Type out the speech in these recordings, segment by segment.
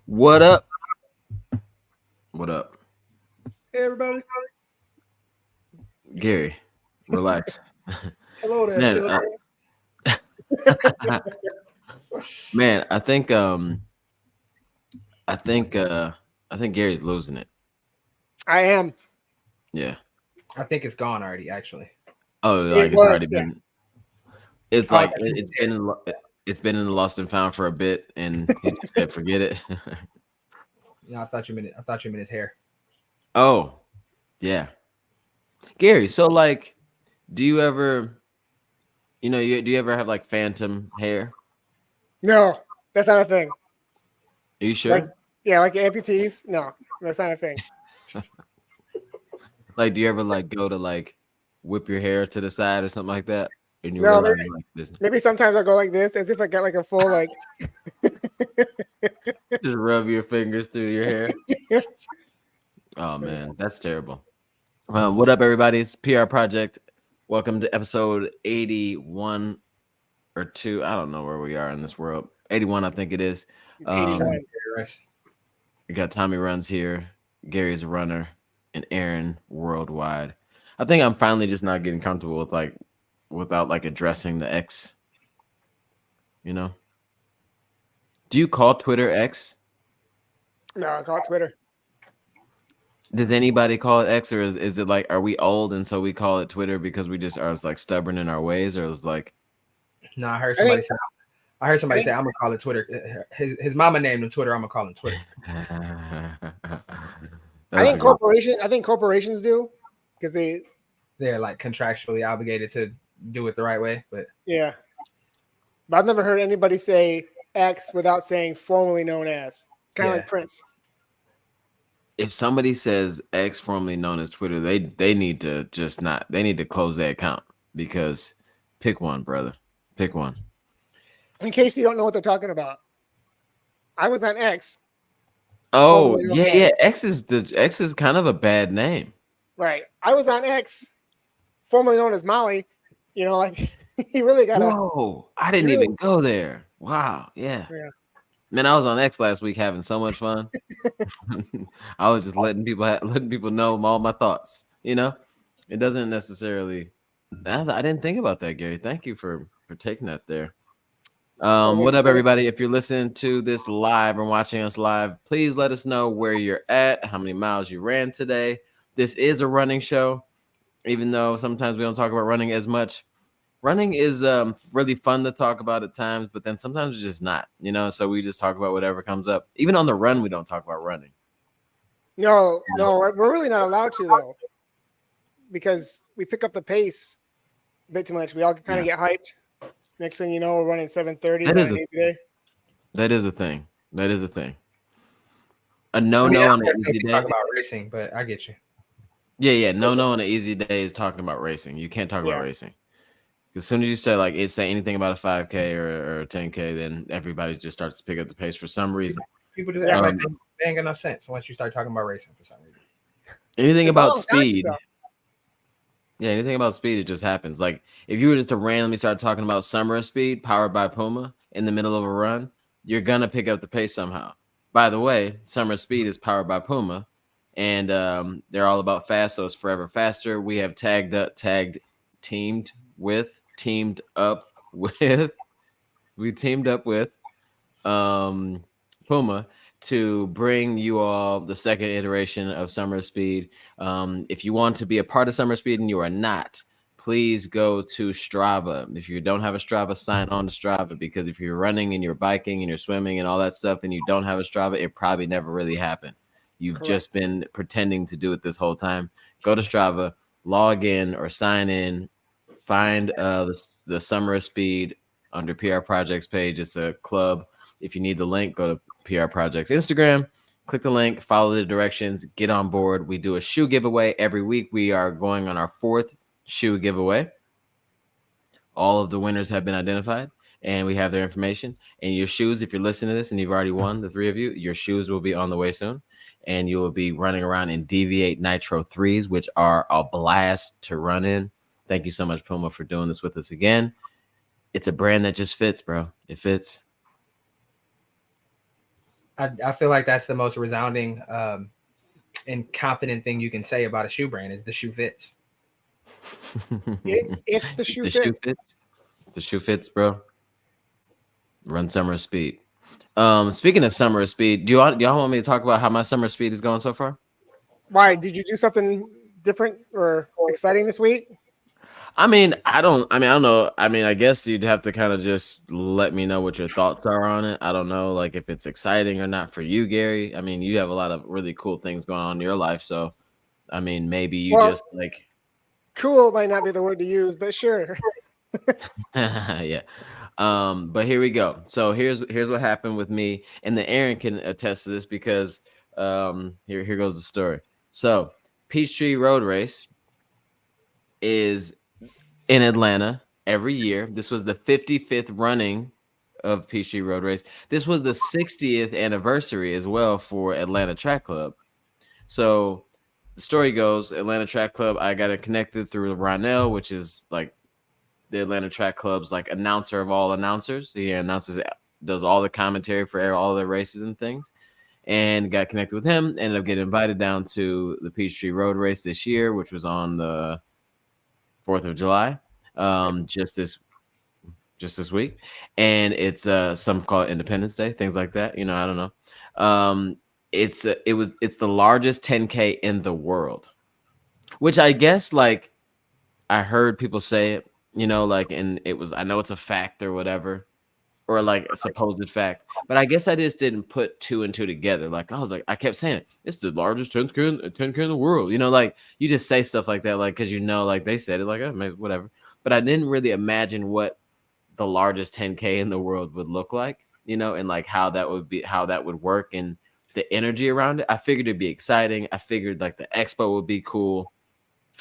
What up? What up? Hey everybody. Gary, relax. Hello there, Man, children. man, I think I think Gary's losing it. I am. Yeah. I think it's gone already, actually. Oh, It like it's already was, yeah. been it's Oh, I like thought you it's been in the lost and found for a bit and he just said forget it. No, I thought you meant his hair. Oh, yeah. Gary, so like do you ever do you ever have like phantom hair? No, that's not a thing. Are you Like, sure? yeah, like amputees. No, that's not a thing. Like do you ever like go to like whip your hair to the side or something like that? And you No, realize like this maybe sometimes I go like this, as if I got like a full like. just rub your fingers through your hair. Oh man, that's terrible. What up, everybody? It's PR Project. Welcome to episode 81 or 2. I don't know where we are in this world. 81, I think it is. 81. We got Tommy Runs here, Gary's a runner, and Aaron worldwide. I think I'm finally just not getting comfortable with like without like addressing the X. You know? Do you call Twitter X? No, I call it Twitter. Does anybody call it X, or is it like are we old and so we call it Twitter because we just are like stubborn in our ways, or is like No, I heard I somebody think- say. I heard somebody I say I'm gonna call it Twitter. His mama named him Twitter. I'm gonna call him Twitter. I think corporations do because they, They're like contractually obligated to do it the right way, but yeah. But I've never heard anybody say X without saying formerly known as. Kind of Yeah. like Prince. if somebody says X, formerly known as Twitter, they need to just not. They need to close their account because pick one, brother. Pick one. In case you don't know what they're talking about, I was on X. Oh Formerly known yeah. as. X is kind of a bad name. Right. I was on X, formerly known as Molly. You know, like he really got a. Whoa! I didn't really- even go there. Wow. Yeah. Yeah. Man, I was on X last week having so much fun. I was just letting people know all my thoughts. You know, it doesn't necessarily. I didn't think about that, Gary. Thank you for taking that there. What up, everybody? If you're listening to this live and watching us live, please let us know where you're at, how many miles you ran today. This is a running show, even though sometimes we don't talk about running as much. Running is really fun to talk about at times, but then sometimes it's just not, so we just talk about whatever comes up. Even on the run, we don't talk about running. No, we're really not allowed to though, because we pick up the pace a bit too much. We all kind of get hyped. Next thing you know, we're running 7:30 on an easy day. That is the thing. That is the thing. A I no-no mean, on that's an what easy you day. talk about racing, but I get you. Yeah. No on an easy day is talking about racing. You can't talk about racing. As soon as you say anything about a 5K or a 10K, then everybody just starts to pick up the pace for some reason. People do that. They ain't got no sense once you start talking about racing for some reason. Anything It's about all time speed. stuff. Yeah, anything about speed, it just happens. Like if you were just to randomly start talking about Summer Speed, powered by Puma, in the middle of a run, you're gonna pick up the pace somehow. By the way, Summer Speed is powered by Puma, and they're all about fast, so it's forever faster. We have teamed up with Puma to bring you all the second iteration of Summer Speed. If you want to be a part of Summer Speed and you are not, please go to Strava. If you don't have a Strava, sign on to Strava, because if you're running and you're biking and you're swimming and all that stuff and you don't have a Strava, it probably never really happened. You've just been pretending to do it this whole time. Go to Strava, log in or sign in, find the Summer of Speed under PR Projects page. It's a club. If you need the link, go to PR Projects Instagram, click the link, follow the directions, get on board. We do a shoe giveaway every week. We are going on our 4th shoe giveaway. All of the winners have been identified, and we have their information. And your shoes, if you're listening to this and you've already won, the 3 of you, your shoes will be on the way soon. And you will be running around in Deviate Nitro 3s, which are a blast to run in. Thank you so much, Puma, for doing this with us again. It's a brand that just fits, bro. It fits. I feel like that's the most resounding and confident thing you can say about a shoe brand is the shoe fits. If the shoe fits. The shoe fits, bro. Run Summer of Speed. Speaking of Summer of Speed, do y'all want me to talk about how my Summer of Speed is going so far? Why? Did you do something different or exciting this week? I don't know. I guess you'd have to kind of just let me know what your thoughts are on it. I don't know, like if it's exciting or not for you, Gary. I mean, you have a lot of really cool things going on in your life, so I mean, maybe you just like cool might not be the word to use, but sure. Yeah. But here we go. So here's what happened with me, and then Aaron can attest to this because here goes the story. So Peachtree Road Race is in Atlanta every year. This was the 55th running of Peachtree Road Race. This was the 60th anniversary as well for Atlanta Track Club. So the story goes, Atlanta Track Club, I got it connected through Ronell, which is like the Atlanta Track Club's like announcer of all announcers. He announces, does all the commentary for all the races and things, and got connected with him. Ended up getting invited down to the Peachtree Road Race this year, which was on the 4th of July, just this week, and it's some call it Independence Day, things like that. You know, I don't know. It's the largest 10K in the world, which I guess like I heard people say it, you know, like, and it was, I know it's a fact or whatever, or like a supposed fact, but I guess I just didn't put two and two together. Like I was like, I kept saying it's the largest 10K in the world, you know, like you just say stuff like that, like because you know, like they said it, like maybe whatever. But I didn't really imagine what the largest 10K in the world would look like, you know, and like how that would work and the energy around it. I figured it'd be exciting. I figured like the expo would be cool,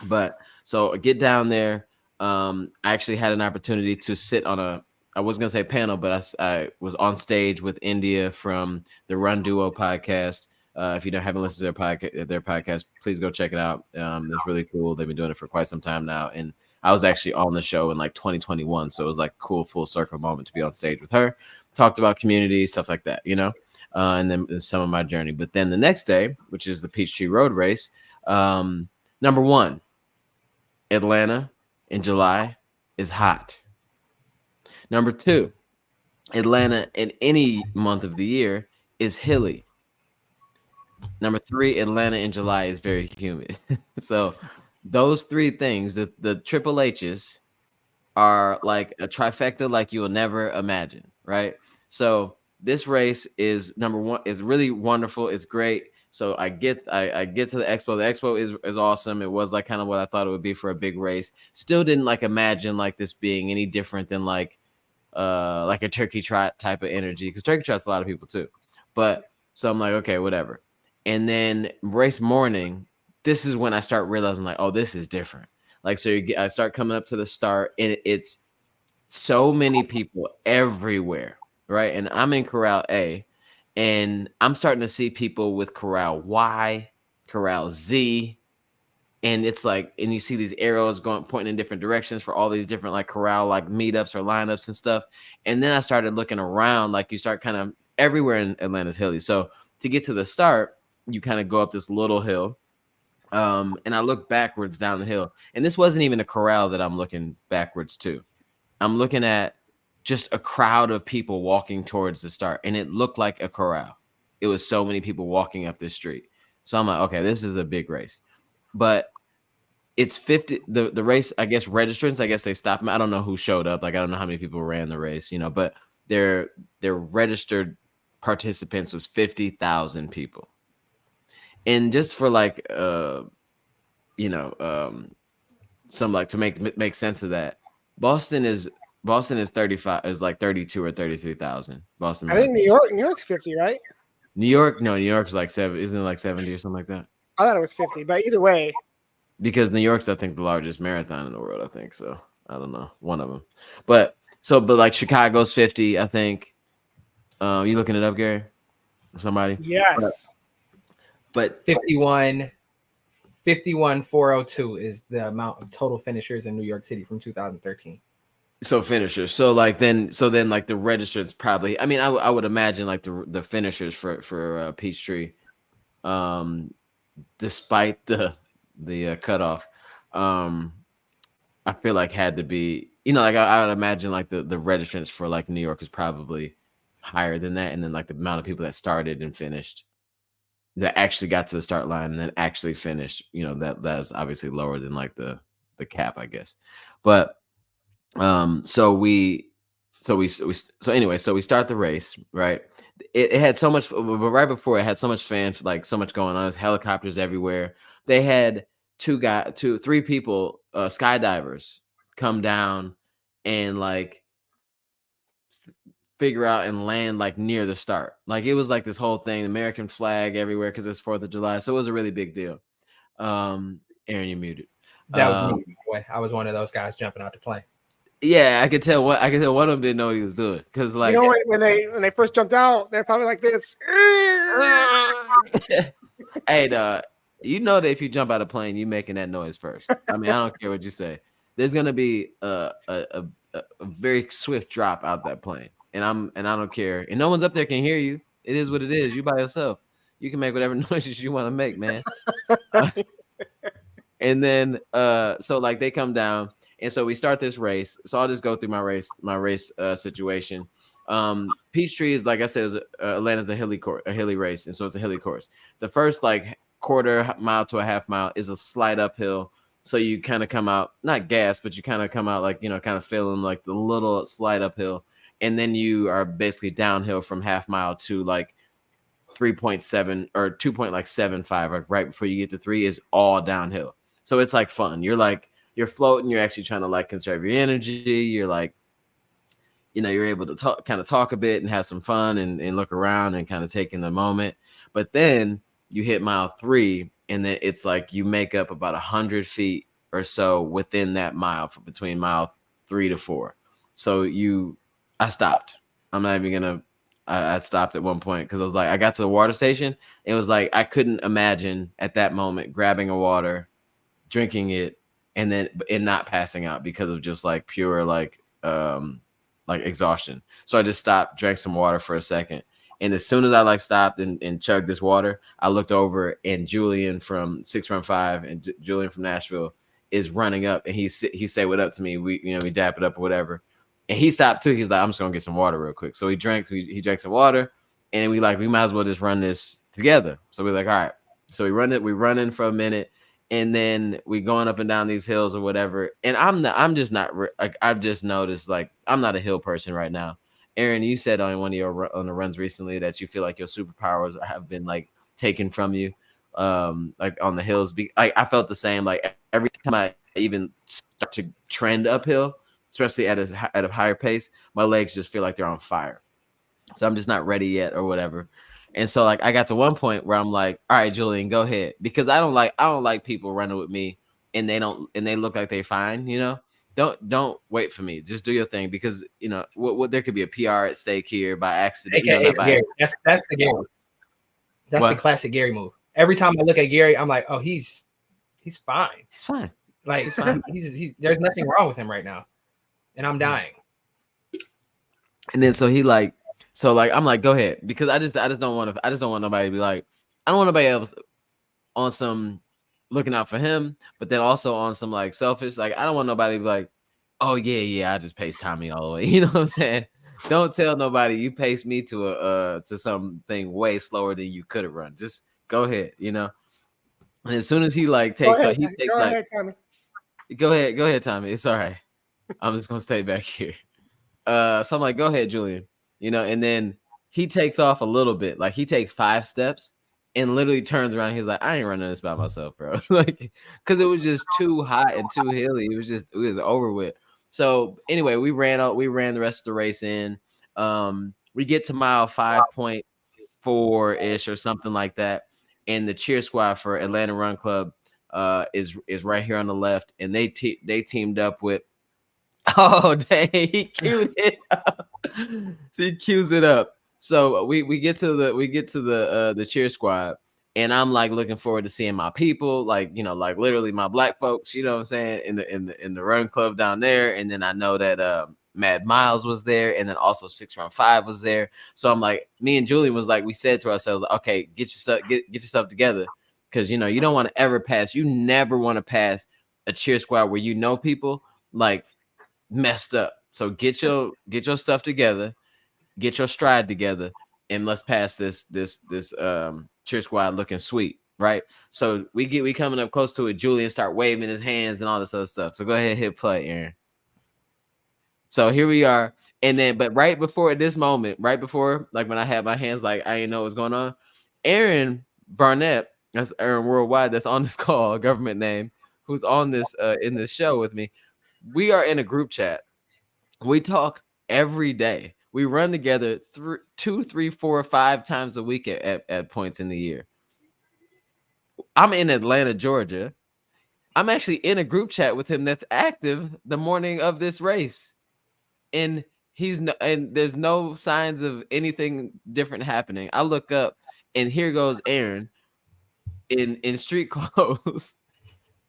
but so I get down there. I actually had an opportunity to sit on I was going to say panel, but I was on stage with India from the Run Duo podcast. If you haven't listened to their podcast, please go check it out. It's really cool. They've been doing it for quite some time now. And I was actually on the show in like 2021. So it was like a cool full circle moment to be on stage with her. Talked about community, stuff like that, you know, and then some of my journey. But then the next day, which is the Peachtree Road Race, number one, Atlanta in July is hot. Number two, Atlanta in any month of the year is hilly. Number three, Atlanta in July is very humid. So those three things, the Triple H's are like a trifecta like you will never imagine, right? So this race is number one, is really wonderful. It's great. So I get to the expo. The expo is awesome. It was like kind of what I thought it would be for a big race. Still didn't like imagine like this being any different than like a turkey trot type of energy, because turkey trot's a lot of people too. But so I'm like, okay, whatever. And then race morning, this is when I start realizing like, oh, this is different. Like, so I start coming up to the start, and it's so many people everywhere, right? And I'm in Corral A, and I'm starting to see people with Corral Y, Corral Z, and it's like, and you see these arrows pointing in different directions for all these different like Corral like meetups or lineups and stuff. And then I started looking around, like you start kind of everywhere in Atlanta's hilly. So to get to the start, you kind of go up this little hill. And I look backwards down the hill, and this wasn't even a corral that I'm looking backwards to. I'm looking at just a crowd of people walking towards the start, and it looked like a corral. It was so many people walking up this street. So I'm like, okay, this is a big race. But it's 50. The race, I guess, registrants, I guess they stopped them. I don't know who showed up. Like, I don't know how many people ran the race, you know, but their registered participants was 50,000 people. And just for like, you know, some like to make sense of that, Boston is 35, is like 32 or 33,000. Boston. I think New York's 50, right? New York's like 7, isn't it like 70 or something like that? I thought it was 50, but either way. Because New York's, I think, the largest marathon in the world, I think. So I don't know, one of them. But like Chicago's 50, I think. You looking it up, Gary? Somebody? Yes. But 51,402 is the amount of total finishers in New York City from 2013. So finishers. So like then like the registrants probably. I mean, I would imagine like the finishers for Peachtree, despite the cutoff, I feel like had to be, like I would imagine like the registrants for like New York is probably higher than that, and then like the amount of people that started and finished that actually got to the start line and then actually finished, that's obviously lower than like the cap, I guess. But so we start the race, right? It had so much, but right before it had so much fans, like so much going on. There's helicopters everywhere. They had three people, skydivers, come down and like figure out and land like near the start. Like it was like this whole thing, American flag everywhere because it's 4th of July. So it was a really big deal. Aaron, you're muted. That was me. Boy, I was one of those guys jumping out the plane. Yeah, I could tell one of them didn't know what he was doing because, like, when they first jumped out, they're probably like this. Hey, that if you jump out of a plane, you making that noise first. I mean, I don't care what you say. There's gonna be a very swift drop out that plane, and I don't care, and no one's up there can hear you. It is what it is. You by yourself. You can make whatever noises you want to make, man. And then, so like they come down. And so we start this race. So I'll just go through my race situation. Peachtree is, like I said, Atlanta's a hilly race, and so it's a hilly course. The first like quarter mile to a half mile is a slight uphill. So you kind of come out not gas, but you kind of come out like kind of feeling like the little slight uphill, and then you are basically downhill from half mile to like 3.7 or 2.75, like right before you get to 3 is all downhill. So it's like fun. You're floating. You're actually trying to like conserve your energy. You're like, you're able to talk a bit and have some fun and look around and kind of take in the moment. But then you hit mile 3, and then it's like you make up about 100 feet or so within that mile between mile 3 to 4. So I stopped. I'm not even gonna. I stopped at one point because I was like, I got to the water station. And it was like I couldn't imagine at that moment grabbing a water, drinking it, and then not passing out because of just like pure like exhaustion. So I just stopped, drank some water for a second, and as soon as I like stopped and chugged this water, I looked over, and Julian from 6 Run 5 and Julian from Nashville is running up, and he said what up to me. We dap it up or whatever, and he stopped too. He's like, I'm just gonna get some water real quick. So he drank some water, and we might as well just run this together. So we're like, all right. So we run in for a minute. And then we going up and down these hills or whatever. And I've just noticed like I'm not a hill person right now. Aaron, you said on one of on the runs recently that you feel like your superpowers have been like taken from you, like on the hills. I felt the same. Like every time I even start to trend uphill, especially at a higher pace, my legs just feel like they're on fire. So I'm just not ready yet or whatever. And so like I got to one point where I'm like, all right, Julian, go ahead. Because I don't like people running with me and they look like they're fine, Don't wait for me. Just do your thing because what there could be a PR at stake here by accident. That's the Gary. That's the classic Gary move. Every time I look at Gary, I'm like, oh, he's fine. He's fine. Like he's fine. he's there's nothing wrong with him right now. And I'm dying. And then so I'm like, go ahead, because I just don't want nobody to be like, I don't want nobody else on some looking out for him, but then also on some like selfish, like I don't want nobody to be like, oh yeah, I just paced Tommy all the way. You know what I'm saying? Don't tell nobody you paced me to something way slower than you could have run. Just go ahead, And as soon as he like takes, go ahead, Tommy. Go ahead, Tommy. It's all right. I'm just gonna stay back here. So I'm like, go ahead, Julian. And then he takes off a little bit, like he takes 5 steps and literally turns around. He's like, I ain't running this by myself, bro. Like, because it was just too hot and too hilly. It was over with. So anyway, we ran the rest of the race in. We get to mile 5.4 ish or something like that, and the cheer squad for Atlanta Run Club is right here on the left, and they teamed up with. Oh, dang, he queued it up. So he cues it up. So we get to the cheer squad, And I'm like looking forward to seeing my people, like, you know, like literally my black folks, you know what I'm saying, in the run club down there. And then I know that Mad Miles was there, and then also 615 was there. So I'm like, me and Julian was like, we said to ourselves, okay, get yourself together, because you know you don't want to ever pass. You never want to pass a cheer squad where you know people like messed up. So get your stuff together, get your stride together, and let's pass this cheer squad looking sweet, right? So we coming up close to it. Julian start waving his hands and all this other stuff. So go ahead, hit play, Aaron. So here we are. And then, but right before this moment, right before, like when I had my hands, like I didn't know what was going on, Aaron Barnett, that's Aaron Worldwide, that's on this call, government name, who's on this in this show with me. We are in a group chat. We talk every day. We run together 2, 3, 4, 5 times a week at points in the year. I'm in Atlanta, Georgia. I'm actually in a group chat with him that's active the morning of this race. And there's no signs of anything different happening. I look up and here goes Aaron in street clothes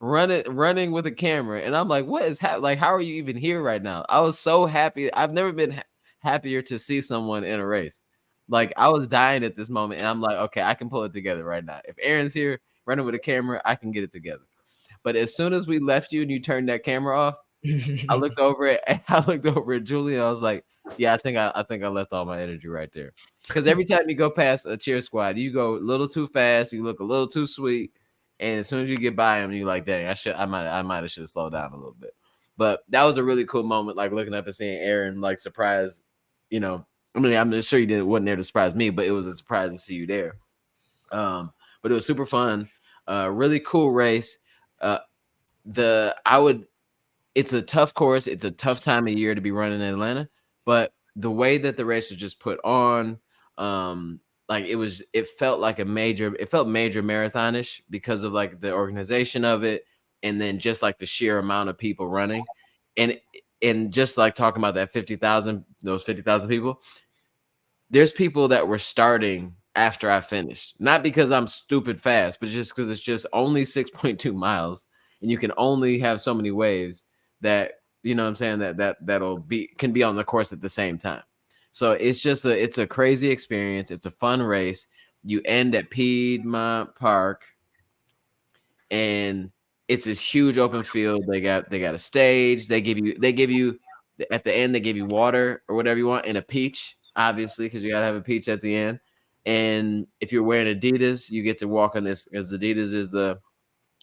running with a camera, and I'm like, what is happening? Like, how are you even here right now? I was so happy. I've never been happier to see someone in a race. Like, I was dying at this moment, and I'm like, okay, I can pull it together right now. If Aaron's here running with a camera, I can get it together. But as soon as we left you and you turned that camera off, I looked over at Julia. I was like, yeah, I think I left all my energy right there. Because every time you go past a cheer squad, you go a little too fast, you look a little too sweet, and as soon as you get by them, you're like, dang, I might have should slow down a little bit. But that was a really cool moment, like looking up and seeing Aaron, like surprised, you know. I mean, I'm sure you wasn't there to surprise me, but it was a surprise to see you there. But it was super fun, really cool race. It's a tough course. It's a tough time of year to be running in Atlanta, but the way that the race was just put on, like it felt major marathonish because of like the organization of it, and then just like the sheer amount of people running, and just like talking about that 50,000 people. There's people that were starting after I finished, not because I'm stupid fast, but just because it's just only 6.2 miles, and you can only have so many waves that, you know what I'm saying, that'll can be on the course at the same time. So it's a crazy experience. It's a fun race. You end at Piedmont Park, and it's this huge open field. They got a stage. They give you at the end, they give you water or whatever you want, and a peach, obviously, because you gotta have a peach at the end. And if you're wearing Adidas, you get to walk on this, because Adidas is the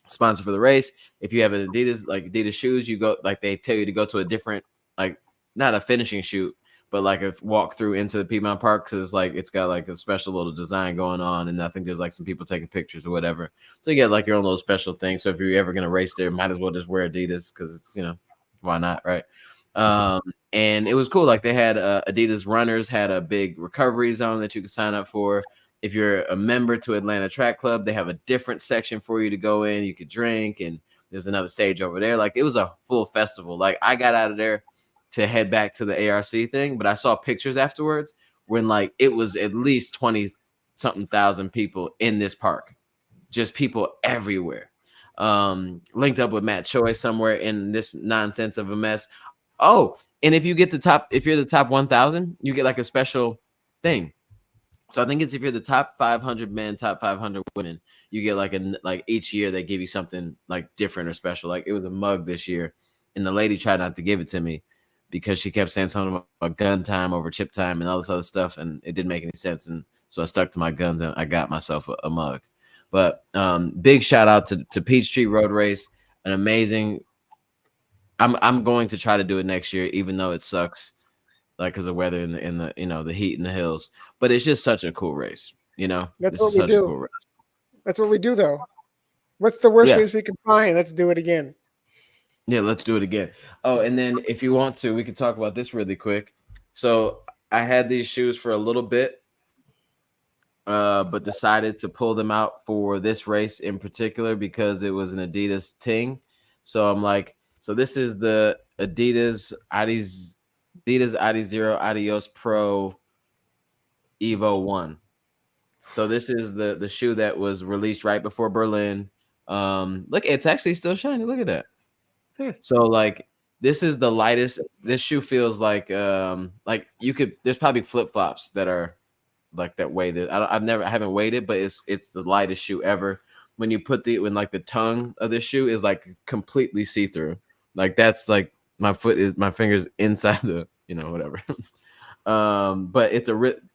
sponsor for the race. If you have an Adidas shoes, you go, like, they tell you to go to a different, like, not a finishing shoot, but like a walk through into the Piedmont Park, because like it's got like a special little design going on, and I think there's like some people taking pictures or whatever. So you get like your own little special thing. So if you're ever gonna race there, might as well just wear Adidas, because it's, you know, why not, right? And it was cool. Like, they had Adidas runners had a big recovery zone that you could sign up for. If you're a member to Atlanta Track Club, they have a different section for you to go in. You could drink, and there's another stage over there. Like, it was a full festival. Like, I got out of there to head back to the ARC thing, but I saw pictures afterwards when like it was at least 20 something thousand people in this park, just people everywhere. Linked up with Matt Choi somewhere in this nonsense of a mess. Oh, and if you're the top 1,000, you get like a special thing. So I think it's if you're the top 500 men, top 500 women, you get like each year they give you something like different or special. Like, it was a mug this year, and the lady tried not to give it to me because she kept saying something about gun time over chip time and all this other stuff, and it didn't make any sense. And so I stuck to my guns, and I got myself a mug. But big shout out to Peachtree Road Race, an amazing. I'm going to try to do it next year, even though it sucks, like, because of weather in the you know, the heat in the hills. But it's just such a cool race, you know. That's what we do. Cool, that's what we do, though. What's the worst race we can find? Let's do it again. Yeah, let's do it again. Oh, and then if you want to, we can talk about this really quick. So I had these shoes for a little bit, but decided to pull them out for this race in particular because it was an Adidas ting. So I'm like, so this is the Adidas Adizero Adios Pro Evo 1. So this is the shoe that was released right before Berlin. Look, it's actually still shiny. Look at that. So like this is the lightest. This shoe feels like you could. There's probably flip flops that are like that weigh that. I haven't weighed it, but it's the lightest shoe ever. When you put when like the tongue of the shoe is like completely see through. Like that's like my fingers inside the whatever. But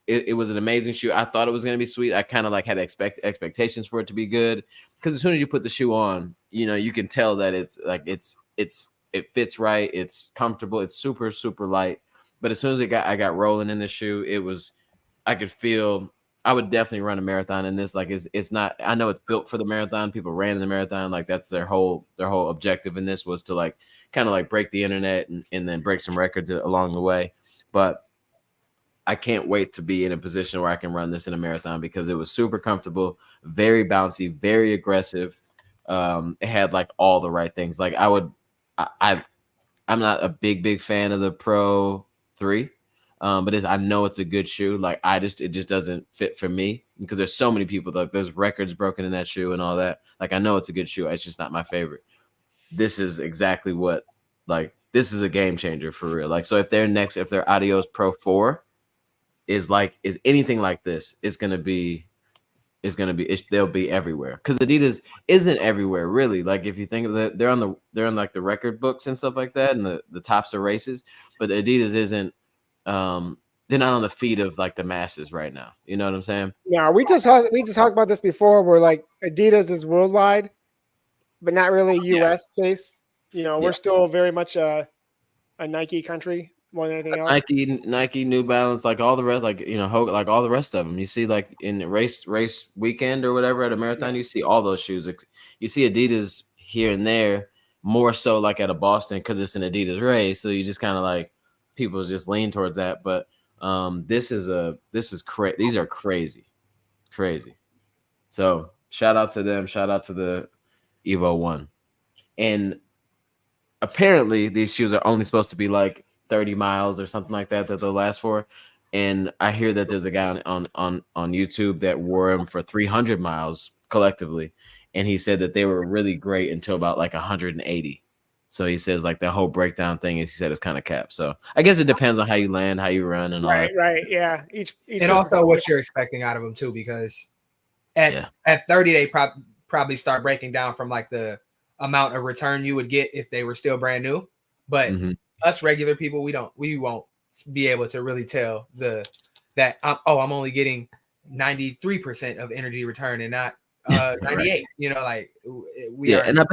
it was an amazing shoe. I thought it was gonna be sweet. I kind of like had expectations for it to be good because as soon as you put the shoe on, you can tell that it's like it fits right. It's comfortable. It's super super light. But as soon as I got rolling in the shoe, I could feel I would definitely run a marathon in this. Like it's not. I know it's built for the marathon. People ran in the marathon. Like that's their whole objective in this was to like kind of like break the internet and then break some records along the way. But I can't wait to be in a position where I can run this in a marathon because it was super comfortable, very bouncy, very aggressive. It had like all the right things. Like I'm not a big fan of the Pro 3, but I know it's a good shoe. Like it just doesn't fit for me because there's so many people like there's records broken in that shoe and all that. Like I know it's a good shoe. It's just not my favorite. This is exactly what this is a game changer for real. Like so if their Adios Pro 4 is anything like this, they'll be everywhere because Adidas isn't everywhere really. Like if you think of it, they're on like the record books and stuff like that and the tops of races, but Adidas isn't they're not on the feet of like the masses right now. You know what I'm saying? Yeah, we just talked about this before where like Adidas is worldwide but not really US based. We're still very much a Nike country more than anything else. Nike, New Balance, like all the rest, like like all the rest of them. You see, like in race weekend or whatever at a marathon, you see all those shoes. You see Adidas here and there, more so like at a Boston because it's an Adidas race. So you just kind of like people just lean towards that. But this is crazy. These are crazy. So shout out to them. Shout out to the Evo 1. And apparently these shoes are only supposed to be like 30 miles or something like that they'll last for. And I hear that there's a guy on YouTube that wore them for 300 miles collectively. And he said that they were really great until about like 180. So he says like the whole breakdown thing is he said it's kind of capped. So I guess it depends on how you land, how you run and all that. Right. Yeah. Each and also what you're expecting out of them too, because at 30, they probably start breaking down from like the amount of return you would get if they were still brand new. But us regular people, we won't be able to really tell that I'm only getting 93% of energy return and not 98. Right. And I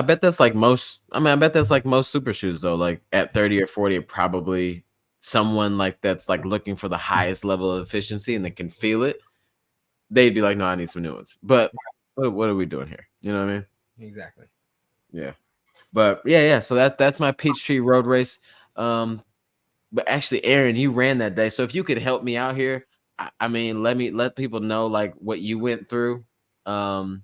bet that's like most. I mean, I bet that's like most super shoes though. Like at 30 or 40, probably someone like that's like looking for the highest level of efficiency and they can feel it. They'd be like, no, I need some new ones. But what are we doing here? You know what I mean? Exactly. Yeah. But yeah. So that's my Peachtree Road Race. But actually, Aaron, you ran that day. So if you could help me out here, I mean, let people know like what you went through around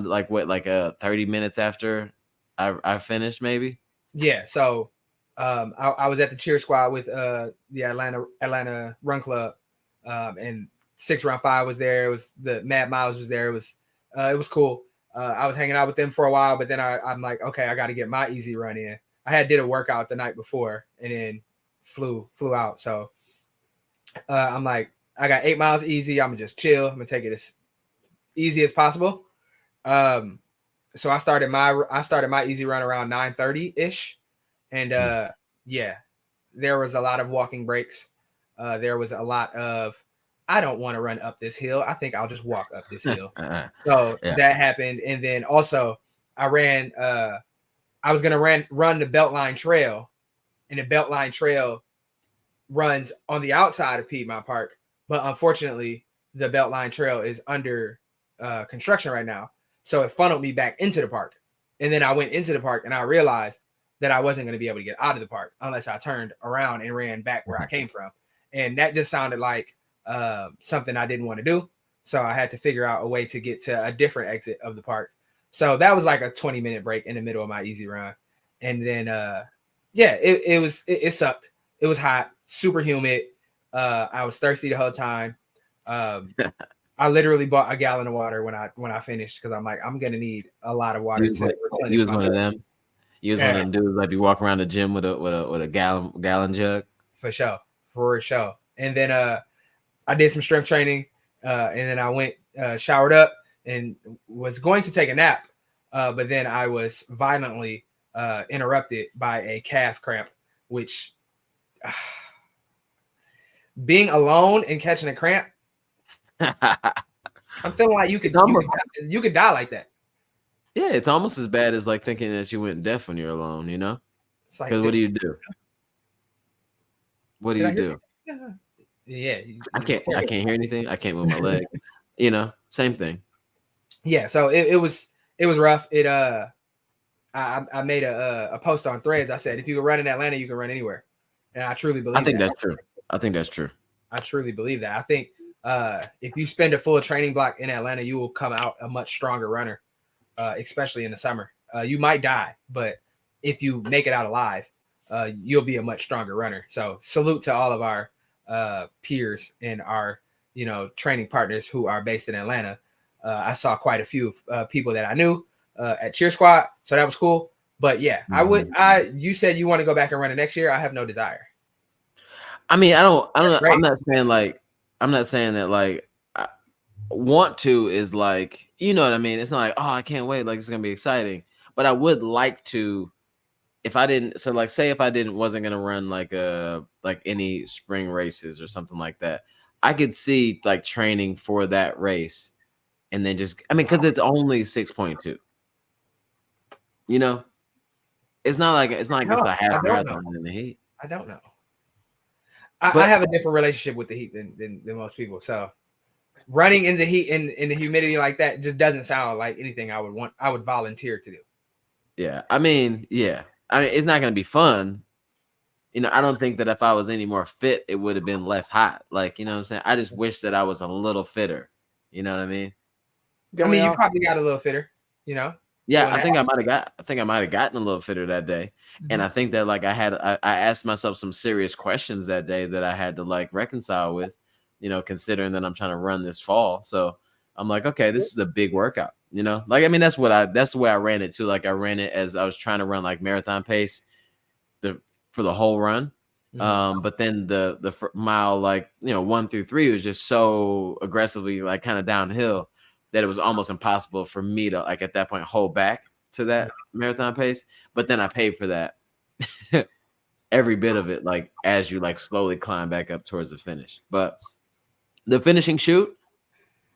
like 30 minutes after I finished, maybe. Yeah. So I was at the cheer squad with the Atlanta Run Club, and 6 Round 5 was there. It was the Mad Miles was there. It was cool. I was hanging out with them for a while, but then I'm like, okay, I got to get my easy run in. I did a workout the night before and then flew out. So I'm like, I got 8 miles easy. I'm gonna just chill. I'm gonna take it as easy as possible. So I started my easy run around 9:30 ish, and there was a lot of walking breaks. There was a lot of I don't want to run up this hill. I think I'll just walk up this hill. So that happened. And then also I ran, I was going to run the Beltline Trail, and the Beltline Trail runs on the outside of Piedmont Park. But unfortunately, the Beltline Trail is under construction right now. So it funneled me back into the park. And then I went into the park and I realized that I wasn't going to be able to get out of the park unless I turned around and ran back where I came from. And that just sounded like something I didn't want to do. So I had to figure out a way to get to a different exit of the park. So that was like a 20-minute break in the middle of my easy run. And then, it sucked. It was hot, super humid. I was thirsty the whole time. I literally bought a gallon of water when I finished because I'm like, I'm gonna need a lot of water to replenish You was one myself. of them. You was one of them dudes like you walk around the gym with a gallon jug. For sure. And then I did some strength training, and then I went showered up and was going to take a nap, but then I was violently interrupted by a calf cramp, which being alone and catching a cramp, I'm feeling like you could die like that. Yeah, it's almost as bad as like thinking that you went deaf when you're alone, you know? It's like, because what do you do? What do you do? Yeah, I can't hear anything. I can't move my leg. You know, same thing. Yeah, so it was rough. I made a post on Threads. I said, if you can run in Atlanta, you can run anywhere, and I truly believe. I think that's true. I think that's true. I truly believe that. I think if you spend a full training block in Atlanta, you will come out a much stronger runner, especially in the summer. You might die, but if you make it out alive, you'll be a much stronger runner. So salute to all of our peers and our training partners who are based in Atlanta. I saw quite a few people that I knew at Cheer Squad, so that was cool. But yeah, you said you want to go back and run it next year. I have no desire. I mean, I don't. I'm not saying that like I want to is like, you know what I mean. It's not like, oh, I can't wait. Like it's gonna be exciting. But I would like to, if I didn't. So like, say if I wasn't gonna run like any spring races or something like that, I could see like training for that race, and then just, I mean, because it's only 6.2. You know, it's not like it's a half marathon in the heat. I don't know. I have a different relationship with the heat than most people. So running in the heat and in the humidity like that just doesn't sound like anything I would volunteer to do. Yeah. I mean, it's not going to be fun. You know, I don't think that if I was any more fit, it would have been less hot. Like, you know what I'm saying? I just wish that I was a little fitter. You know what I mean? I mean, you probably got a little fitter, you know? Yeah, I think I might have gotten a little fitter that day. Mm-hmm. And I think that like I asked myself some serious questions that day that I had to like reconcile with, you know, considering that I'm trying to run this fall. So I'm like, okay, this is a big workout, you know? Like, I mean, that's the way I ran it too. Like I ran it as I was trying to run like marathon pace for the whole run. Mm-hmm. But then the mile, like, you know, 1 through 3 was just so aggressively like kind of downhill that it was almost impossible for me to like at that point hold back to that marathon pace. But then I paid for that every bit of it, like as you like slowly climb back up towards the finish. But the finishing shoot,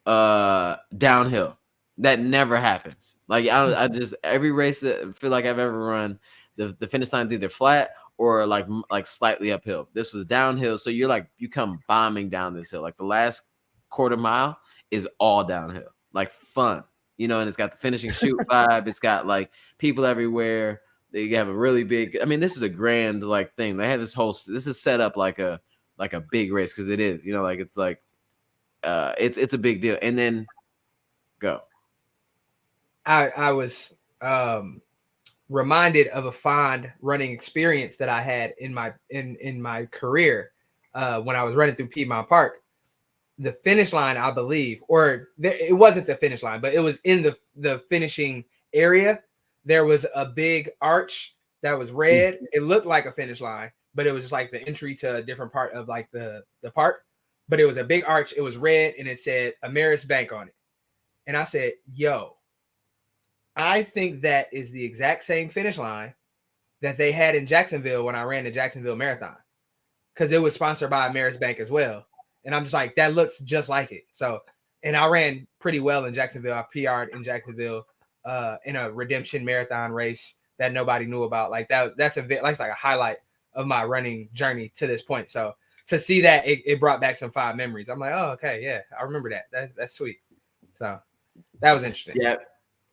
downhill, that never happens. Like I just every race that I feel like I've ever run, the finish line's either flat or like slightly uphill. This was downhill, so you come bombing down this hill. Like the last quarter mile is all downhill. Like fun, you know, and it's got the finishing shoot vibe. It's got like people everywhere. They have a really big. I mean, this is a grand like thing. They have this is set up like a big race because it is. You know, like it's like it's a big deal. And then go. I was reminded of a fond running experience that I had in my career when I was running through Piedmont Park. The finish line, I believe, it wasn't the finish line, but it was in the finishing area. There was a big arch that was red. It looked like a finish line, but it was just like the entry to a different part of like the park. But it was a big arch. It was red and it said Ameris Bank on it. And I said, yo, I think that is the exact same finish line that they had in Jacksonville when I ran the Jacksonville Marathon, because it was sponsored by Ameris Bank as well. And I'm just like, that looks just like it. So, and I ran pretty well in Jacksonville. I PR'd in Jacksonville in a redemption marathon race that nobody knew about. Like that's like a highlight of my running journey to this point. So to see that, it brought back some fond memories. I'm like, oh, okay, yeah, I remember that. That's sweet. So that was interesting.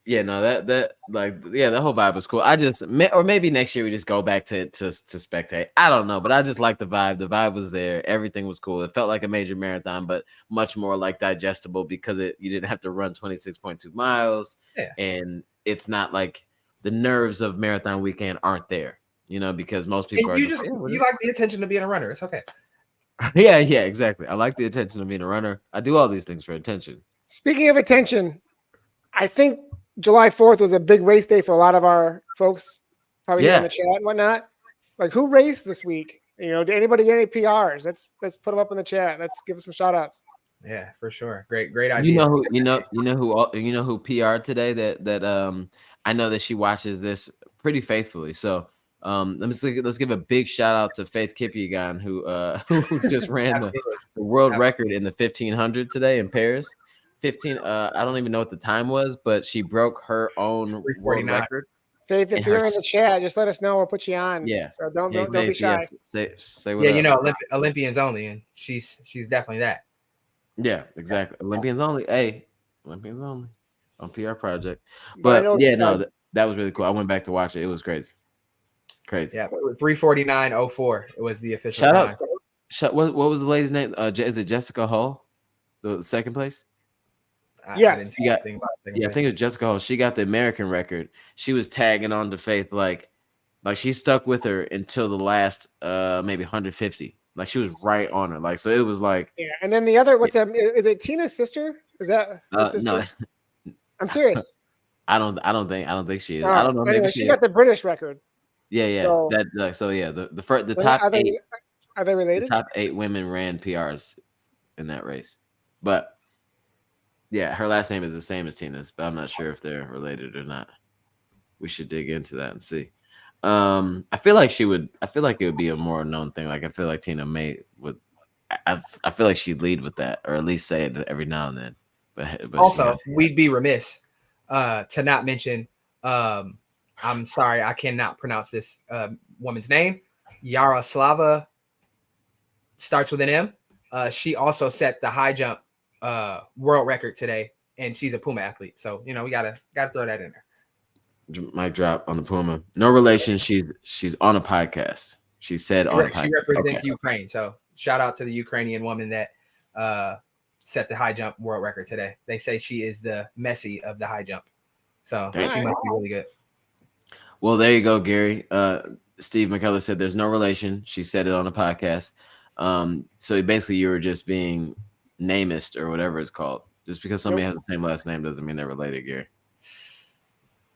Yeah, no, that like, yeah, the whole vibe was cool. Or maybe next year we just go back to spectate. I don't know, but I just like the vibe. The vibe was there. Everything was cool. It felt like a major marathon, but much more like digestible because you didn't have to run 26.2 miles. Yeah. And it's not like the nerves of marathon weekend aren't there, you know, because most people you like the attention to being a runner. It's okay. Yeah, exactly. I like the attention of being a runner. I do all these things for attention. Speaking of attention, I think July 4th was a big race day for a lot of our folks, probably here in Yeah. the chat and whatnot. Like, who raced this week? You know, did anybody get any PRs? Let's put them up in the chat. Let's give some shout outs. Yeah, for sure. Great idea. You know who PR today that I know that she watches this pretty faithfully. So let's give a big shout out to Faith Kipyegon who just ran the world record in the 1500 today in Paris. 15 I don't even know what the time was, but she broke her own world record. Faith, if you're in the chat, just let us know. We'll put you on. Yeah. So don't Faith, be shy. Say what up. Olympians only, and she's definitely that. Yeah, exactly. Olympians only. Hey, Olympians only on PR Project. But yeah, no, that was really cool. I went back to watch it. It was crazy. Yeah, 3:49:04. It was the official time. What was the lady's name? Is it Jessica Hull? The second place? Yes. I think it was Jessica Hull. She got the American record. She was tagging on to Faith like she stuck with her until the last maybe 150. Like she was right on her. Like so it was like and then the other is it Tina's sister? Is that her sister? No. I'm serious. I don't think she is. I don't know. Anyway, she got the British record. Yeah. So, the top eight. Are they related? The top 8 women ran PRs in that race, but yeah, her last name is the same as Tina's, but I'm not sure if they're related or not. We should dig into that and see. I feel like it would be a more known thing. Like I feel like Tina would. I feel like she'd lead with that, or at least say it every now and then. But also, we'd be remiss to not mention. I'm sorry, I cannot pronounce this woman's name. Yaroslava starts with an M. She also set the high jump world record today, and she's a Puma athlete. So we gotta throw that in there. Mic drop on the Puma. No relation. She's on a podcast. She said on a podcast. She represents Ukraine. So shout out to the Ukrainian woman that set the high jump world record today. They say she is the Messi of the high jump. So she must be really good. Well, there you go, Gary. Steve McCullough said there's no relation. She said it on a podcast. So basically you were just being namist or whatever it's called. Just because somebody has the same last name doesn't mean they're related, Gary.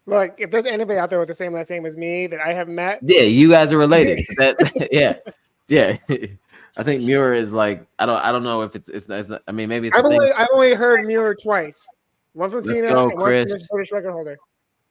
Look, if there's anybody out there with the same last name as me that I have met, you guys are related. Yeah. I think Muir is like I don't know if it's not, I mean maybe it's I've only heard Muir twice. One from Tina and one from this British record holder.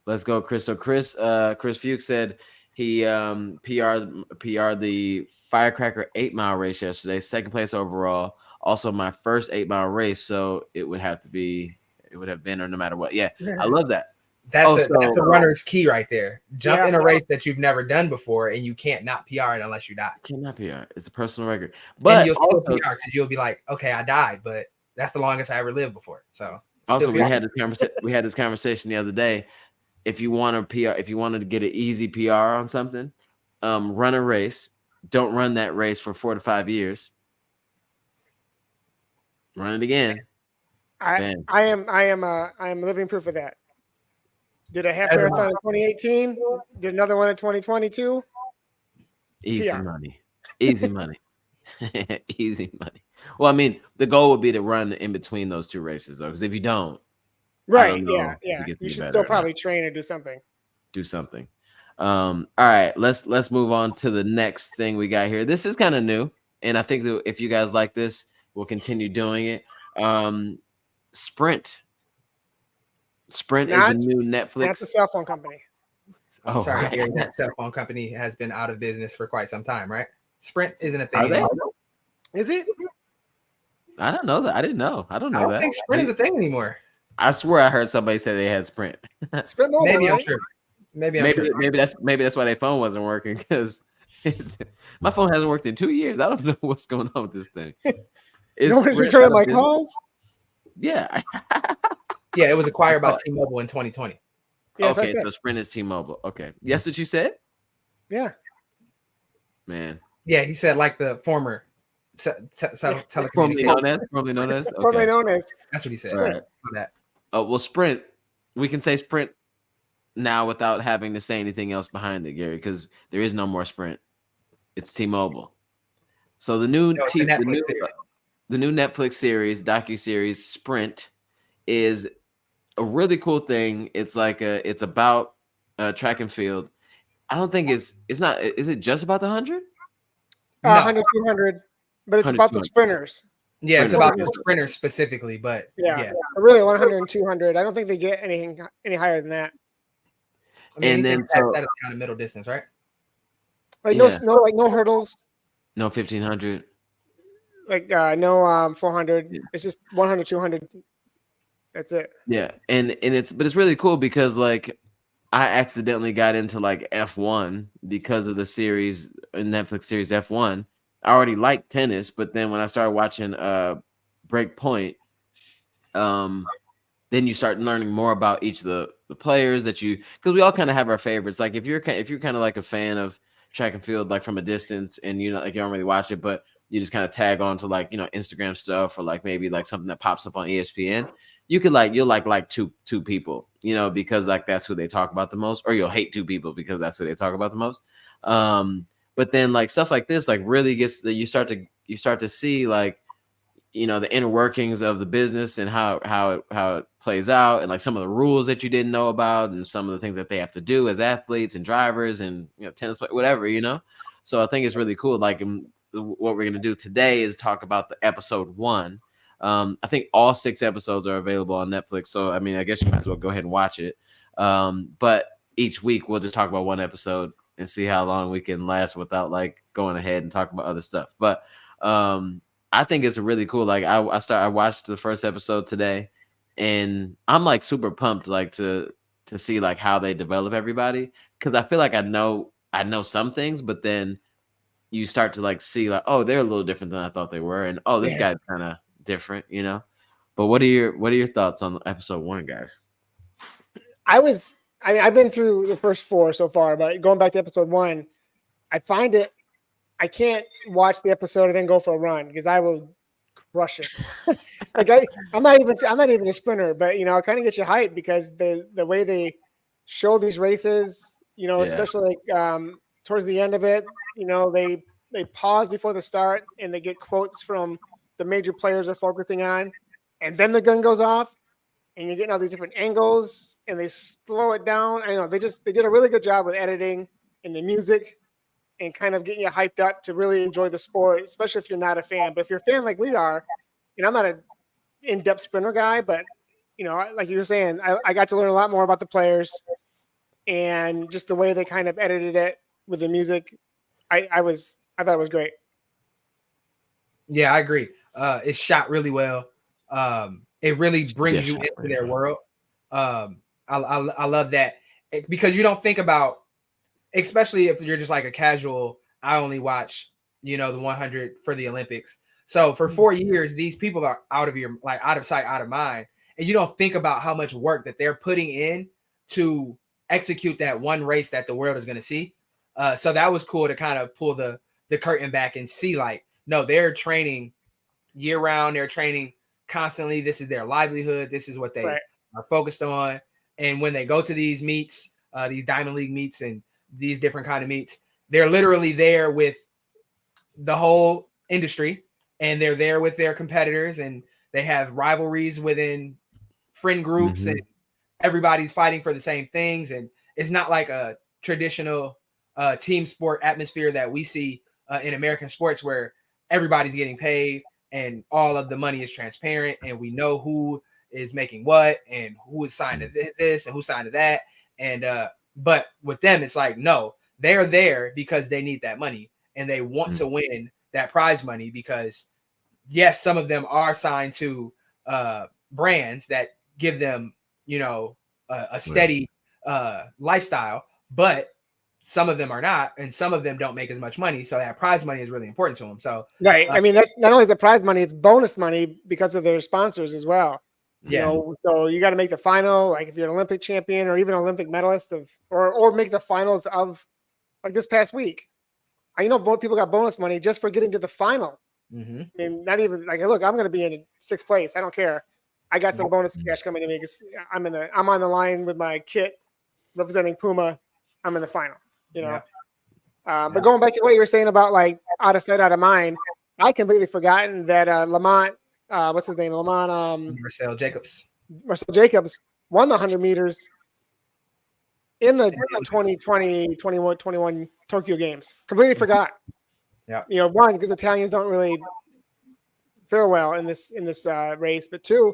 Let's go, Chris. So Chris Fuchs said he PR'd the Firecracker 8-mile race yesterday, second place overall. Also my first 8-mile race, so it would have been or no matter what. Yeah, I love that. That's a runner's key right there. Jump in a race that you've never done before, and you can't not PR it unless you die. Cannot PR. It's a personal record. But you'll still PR because you'll be like, okay, I died, but that's the longest I ever lived before. So also we had this conversation the other day. If you want to PR, if you wanted to get an easy PR on something, run a race. Don't run that race for 4 to 5 years. Run it again. I am living proof of that. Did a half marathon in 2018. Did another one in 2022. Easy money. Easy money. Easy money. Well, I mean, the goal would be to run in between those two races, though, because if you don't, right? Yeah. You should still probably train or do something. All right, let's move on to the next thing we got here. This is kind of new, and I think that if you guys like this, we'll continue doing it. Sprint is the new Netflix. That's a cell phone company. I'm sorry, Gary, that cell phone company has been out of business for quite some time, right? Sprint isn't a thing anymore. Is it? I don't know that. I didn't know. I don't know that. I think Sprint is a thing anymore. I swear I heard somebody say they had Sprint. Sprint mobile, maybe right? I'm sure. Maybe that's why their phone wasn't working, because my phone hasn't worked in 2 years. I don't know what's going on with this thing. No one's returning my calls. Yeah. Yeah, it was acquired by T-Mobile in 2020. Yes, okay, so Sprint is T-Mobile. Okay, yes, what you said? Yeah. Man. Yeah, he said like the former telecommunications. Formerly known as. Okay. Formerly known as. That's what he said. Right. That. Oh well, Sprint. We can say Sprint now without having to say anything else behind it, Gary, because there is no more Sprint. It's T-Mobile. So the new No, it's t- the Netflix series. the new Netflix series, docuseries Sprint, is a really cool thing. It's about track and field. I don't think it's not. Is it just about the 100? No. 100, 200, but it's 100, about the 200. sprinters. Yeah, it's Sprinters, about the okay. sprinters specifically, but Yeah. So really 100 and 200. I don't think they get any higher than that. I mean, And then that is kind of middle distance, right? Like Yeah. no hurdles. No 1500. Like no 400. Yeah. It's just 100, 200. That's it. Yeah, and it's really cool because like I accidentally got into like F1 because of the series, Netflix series F1. I already liked tennis, but then when I started watching Breakpoint, then you start learning more about each of the players that you, because we all kind of have our favorites. Like if you're kind of like a fan of track and field, like from a distance, and you know, like you don't really watch it, but you just kind of tag on to like, you know, Instagram stuff or like maybe like something that pops up on ESPN. You could like, you'll like two people, you know, because like that's who they talk about the most, or you'll hate two people because that's who they talk about the most. But then like stuff like this, like really gets that you start to see like, you know, the inner workings of the business and how it plays out, and like some of the rules that you didn't know about, and some of the things that they have to do as athletes and drivers and, you know, tennis players, whatever, you know. So I think it's really cool. Like what we're gonna do today is talk about the episode 1. I think all 6 episodes are available on Netflix. So I mean, I guess you might as well go ahead and watch it. But each week we'll just talk about one episode and see how long we can last without like going ahead and talking about other stuff. But I think it's really cool. Like I watched the first episode today, and I'm like super pumped like to see like how they develop everybody, because I feel like I know some things, but then you start to like see like, oh, they're a little different than I thought they were, and oh, this guy's kind of different, you know. But what are your thoughts on episode 1, guys? I've been through the first 4 so far, but going back to episode 1, I can't watch the episode and then go for a run because I will crush it. Like I'm not even a sprinter, but you know, it kind of gets you hyped because the way they show these races, you know, especially like towards the end of it, you know, they pause before the start and they get quotes from the major players they're focusing on, and then the gun goes off and you're getting all these different angles and they slow it down. I know they did a really good job with editing and the music and kind of getting you hyped up to really enjoy the sport, especially if you're not a fan. But if you're a fan like we are, and I'm not an in-depth sprinter guy, but you know, like you were saying, I got to learn a lot more about the players and just the way they kind of edited it with the music. I thought it was great. Yeah, I agree. It's shot really well. It really brings you into their world. I love that, because you don't think about, especially if you're just like a casual, I only watch, you know, the 100 for the Olympics. So for 4 years, these people are out of sight, out of mind. And you don't think about how much work that they're putting in to execute that one race that the world is going to see. So that was cool to kind of pull the curtain back and see like, no, they're training year round. They're training constantly. This is their livelihood. This is what they are focused on. And when they go to these meets, these Diamond League meets and these different kind of meets, they're literally there with the whole industry, and they're there with their competitors, and they have rivalries within friend groups, and everybody's fighting for the same things. And it's not like a traditional team sport atmosphere that we see in American sports, where everybody's getting paid and all of the money is transparent, and we know who is making what and who is signed to this and who signed to that. And but with them, it's like, no, they're there because they need that money and they want to win that prize money, because yes, some of them are signed to brands that give them, you know, a steady lifestyle, but some of them are not, and some of them don't make as much money. So that prize money is really important to them. So I mean, that's not only the prize money, it's bonus money because of their sponsors as well. You know, so you got to make the final, like if you're an Olympic champion or even an Olympic medalist or make the finals of like this past week. I know people got bonus money just for getting to the final. I mean, not even like, look, I'm going to be in 6th place. I don't care. I got some bonus cash coming to me because I'm on the line with my kit representing Puma. I'm in the final, you know? But going back to what you were saying about like out of sight, out of mind, I completely forgotten that Lamont, what's his name? Lamont Marcel Jacobs. Marcel Jacobs won the 100 meters in the 2020, 21 Tokyo Games. Completely forgot. Yeah. You know, one, because Italians don't really fare well in this race, but two,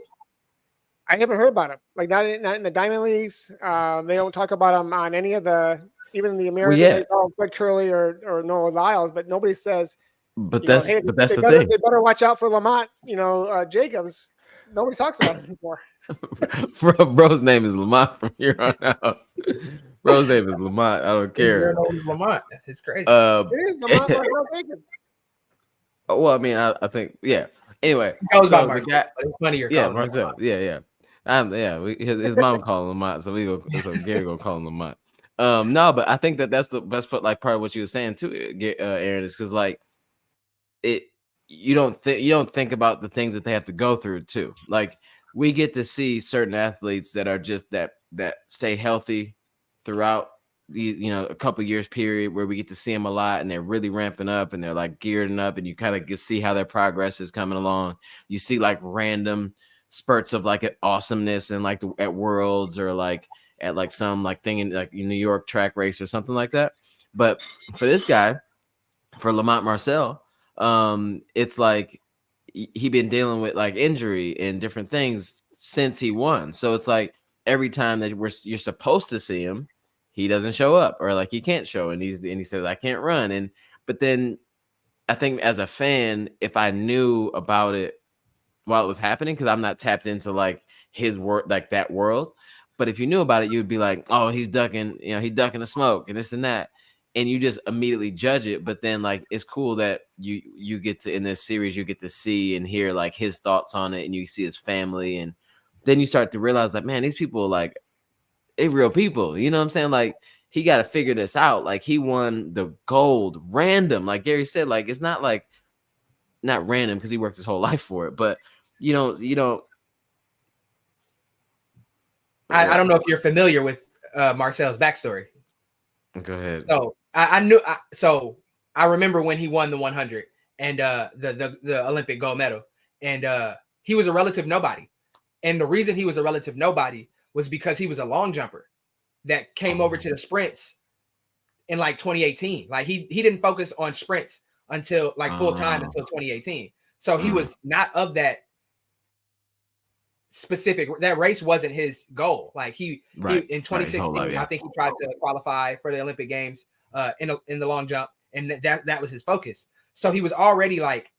I haven't heard about him. Like not in the Diamond Leagues. They don't talk about him on any of the, even the American, they call him Fred Curley or Noah Lyles, but nobody says. But that's hey, the thing. thing. They better watch out for Lamont. Jacobs. Nobody talks about him anymore. Bro's name is Lamont from here on out. Bro's name is Lamont. I don't care. Lamont. It's crazy. It is Lamont Marcel Jacobs. Well, I mean, I think, yeah. Anyway, he goes by Marcel, but it's funnier. Yeah, Marcel. Yeah. His mom called him Lamont, so Gary gonna call him Lamont. No, but I think that's the best part. Like part of what you were saying too, Aaron, is because like you don't think about the things that they have to go through too. Like we get to see certain athletes that are just that stay healthy throughout the a couple years period where we get to see them a lot and they're really ramping up and they're like gearing up and you kind of see how their progress is coming along. You see like random spurts of like awesomeness and like at Worlds or like at like some like thing in like New York track race or something like that. But for this guy, for Lamont Marcel, it's like he been dealing with like injury and different things since he won. So it's like every time that you're supposed to see him, he doesn't show up or like he can't show and he says I can't run. But then I think as a fan, if I knew about it while it was happening, because I'm not tapped into like his work, like that world. But if you knew about it, you'd be like, oh, he's ducking, he's ducking the smoke and this and that. And you just immediately judge it. But then like, it's cool that you get to, in this series, you get to see and hear like his thoughts on it and you see his family. And then you start to realize like, man, these people like, they real people. You know what I'm saying? Like he got to figure this out. Like he won the gold random. Like Gary said, like, it's not like, not random because he worked his whole life for it, but you don't. I don't know if you're familiar with Marcel's backstory. Go ahead. So I knew. So I remember when he won the 100 and the Olympic gold medal, and he was a relative nobody. And the reason he was a relative nobody was because he was a long jumper that came over to the sprints in like 2018. Like he didn't focus on sprints until like full time until 2018. So he was not of that specific, that race wasn't his goal. Like he in 2016, I think he tried to qualify for the Olympic Games in the long jump, and that was his focus. So he was already like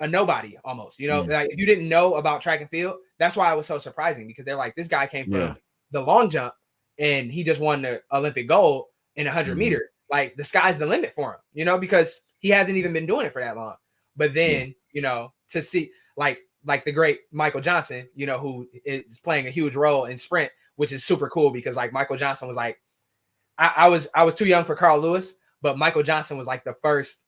a nobody almost, like if you didn't know about track and field, that's why it was so surprising, because they're like, this guy came from the long jump and he just won the Olympic gold in 100 meter. Like the sky's the limit for him, because he hasn't even been doing it for that long. But then, to see like the great Michael Johnson, who is playing a huge role in sprint, which is super cool because like Michael Johnson was like, I was too young for Carl Lewis, but Michael Johnson was like the first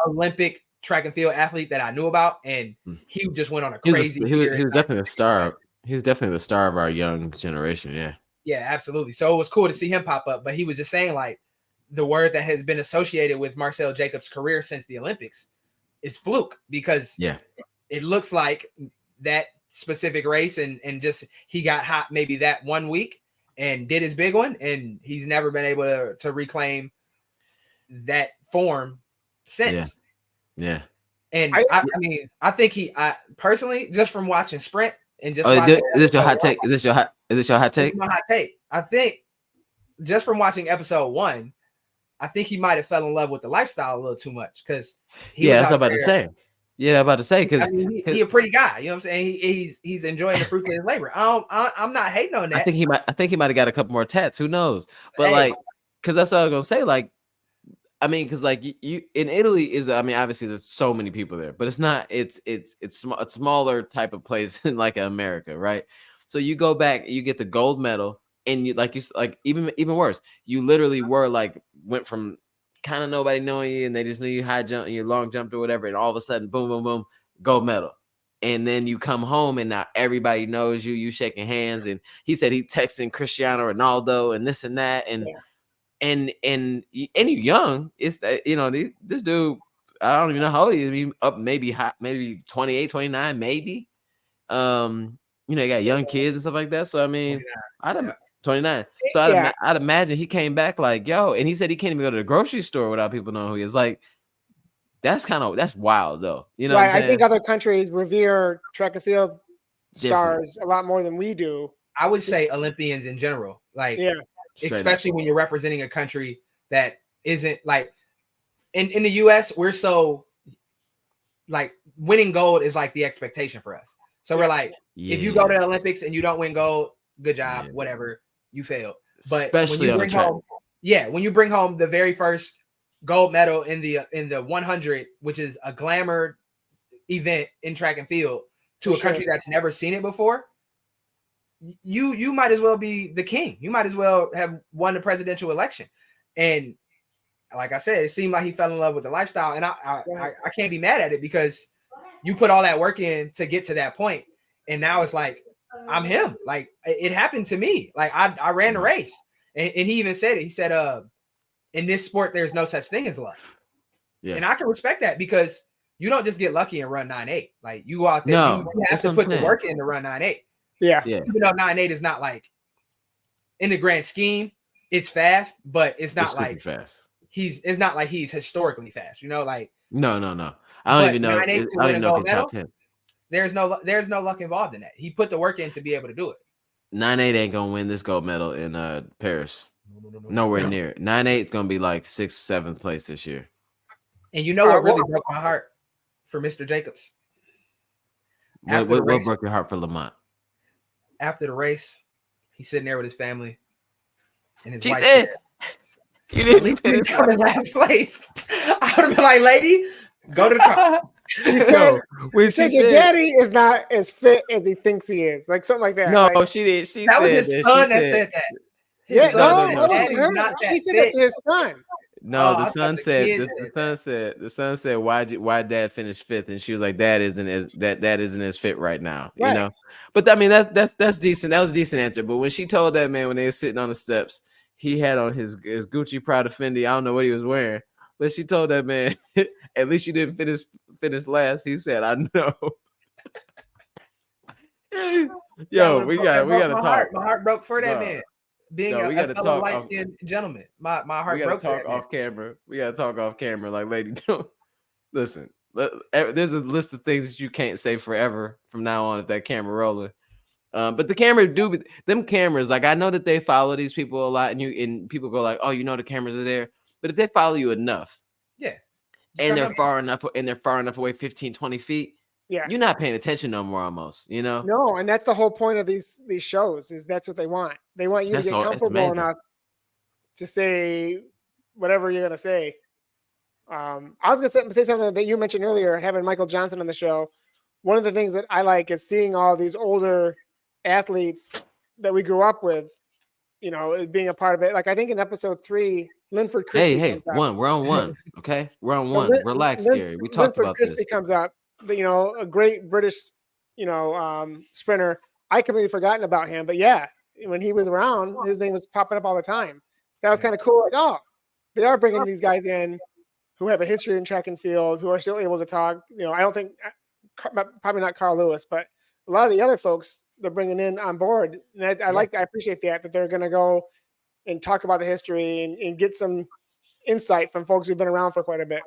Olympic track and field athlete that I knew about, and he just went on a crazy. He was definitely the star. He was definitely the star of our young generation. Yeah. Yeah, absolutely. So it was cool to see him pop up, but he was just saying like the word that has been associated with Marcel Jacobs' career since the Olympics is fluke, because it looks like that specific race and just he got hot maybe that 1 week and did his big one, and he's never been able to reclaim that form since. Yeah. And I mean, I think I personally, just from watching sprint and just is this your hot take? Is this your hot take? My hot take. I think just from watching episode 1, I think he might have fell in love with the lifestyle a little too much, because that's what I'm about to say. Yeah, I'm about to say, because he a pretty guy. You know what I'm saying? He's enjoying the fruits of his labor. I'm not hating on that. I think he might have got a couple more tats. Who knows? But like, because that's what I was gonna say. Like, I mean, because like you in Italy is, I mean, obviously there's so many people there, but it's not. It's a smaller type of place than like America, right? So you go back, you get the gold medal, and you like even worse, you literally went from kind of nobody knowing you, and they just knew you high jump, you long jumped or whatever, and all of a sudden, boom, boom, boom, gold medal. And then you come home, and now everybody knows you. You shaking hands, and he said he texting Cristiano Ronaldo and this and that, and and you're young. It's this dude. I don't even know how old he is. He up maybe 28, 29, maybe. You got young kids and stuff like that. So I mean, 29. So I'd imagine he came back like, yo, and he said he can't even go to the grocery store without people knowing who he is. Like, that's wild though. You know, I think other countries revere track and field stars a lot more than we do. I would say Olympians in general, like, especially when you're representing a country that isn't like in the US, we're so like winning gold is like the expectation for us. So we're like, if you go to the Olympics and you don't win gold, good job, whatever, you failed. But especially when you bring home the very first gold medal in the 100, which is a glamour event in track and field, to a country that's never seen it before, you might as well be the king. You might as well have won the presidential election. And like I said, it seemed like he fell in love with the lifestyle, and I can't be mad at it because you put all that work in to get to that point, and now it's like I'm him. Like it happened to me. Like I ran the race, and he even said it. He said, in this sport, there's no such thing as luck. Yeah. And I can respect that because you don't just get lucky and run 9.8. Like you go out there, you have to put the work in to run 9.8. Yeah. Even though 9.8 is not like in the grand scheme, it's fast, but it's not like fast. It's not like he's historically fast, like no. I don't even know. I don't even know if he's top 10. There's no luck involved in that. He put the work in to be able to do it. 9.8 ain't gonna win this gold medal in Paris. Nowhere near it. 9.8 is gonna be like 6th, 7th place this year. And you know what really broke my heart for Mr. Jacobs? What broke your heart for Lamont? After the race, he's sitting there with his family, and his wife said, "You didn't finish in last place." I would have been like, "Lady, go to the car." She said, "Your daddy is not as fit as he thinks he is," like something like that. No, like, she did. She that said was his son that said that. Yeah, no, she said that to his son. No, the son said. The son said, "Why dad finished 5th?" And she was like, "Dad isn't as fit right now." Right. But I mean, that's decent. That was a decent answer. But when she told that man when they were sitting on the steps, he had on his Gucci Prada Fendi. I don't know what he was wearing, but she told that man, "At least you didn't finish last." He said, "I know." Yo, we got to talk. My heart broke for that man. Being a fellow light-skinned gentleman, my heart broke. We got to talk off camera. We got to talk off camera. Like, lady, don't listen. There's a list of things that you can't say forever from now on if that camera rolling. But the camera them cameras. Like, I know that they follow these people a lot, and people go like, "Oh, the cameras are there." But if they follow you enough, and they're far enough away, 15, 20 feet. Yeah, you're not paying attention no more, almost. No, and that's the whole point of these shows. Is that's what they want. They want you to get comfortable enough to say whatever you're gonna say. I was gonna say something that you mentioned earlier, having Michael Johnson on the show. One of the things that I like is seeing all these older athletes that we grew up with, being a part of it. Like I think in episode 3, Linford Christie. Hey, we're on one. Okay, we're on one. Relax, Gary. We talked about Christie this. Comes up. A great British, sprinter. I completely forgotten about him, but yeah, when he was around, his name was popping up all the time. So that was kind of cool. Like, oh, they are bringing these guys in who have a history in track and field, who are still able to talk. I don't think, probably not Carl Lewis, but a lot of the other folks they're bringing in on board. And I appreciate that they're going to go and talk about the history and get some insight from folks who've been around for quite a bit.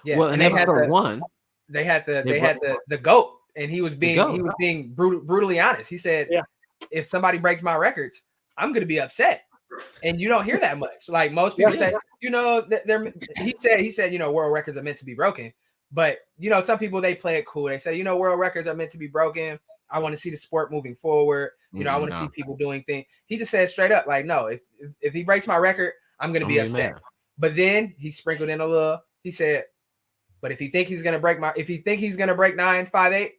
Yeah. Well, in episode 1. They had the GOAT, and he was being brutally honest. He said, if somebody breaks my records, I'm going to be upset. And you don't hear that much. Like most people say, he said, world records are meant to be broken. But, some people, they play it cool. They say, world records are meant to be broken. I want to see the sport moving forward. I want to see people doing things. He just said straight up, like, no, if he breaks my record, I'm going to be upset. Man. But then he sprinkled in a little, he said, but if he think he's gonna break 9.58,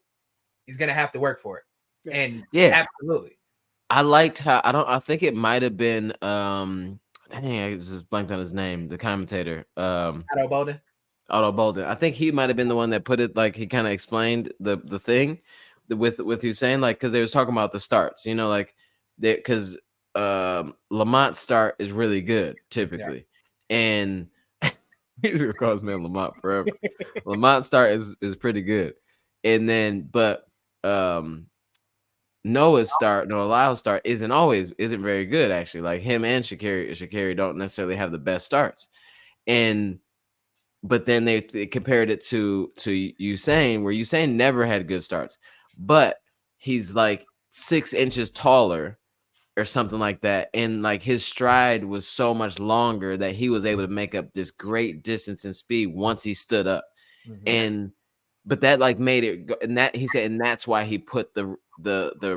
he's gonna have to work for it. And absolutely. I liked how I think it might have been I just blanked on his name, the commentator. Otto Bolden. I think he might have been the one that put it, like he kind of explained the thing with Hussein, like because they was talking about the starts, like because Lamont's start is really good typically, and he's gonna call this man Lamont forever. Lamont's start is pretty good, and then Noah's start, Lyle's start isn't very good actually. Like him and Sha'Carri don't necessarily have the best starts, but then they compared it to Usain, where Usain never had good starts, but he's like 6 inches taller or something like that, and like his stride was so much longer that he was able to make up this great distance and speed once he stood up. But that like made it go, and that he said, and that's why he put the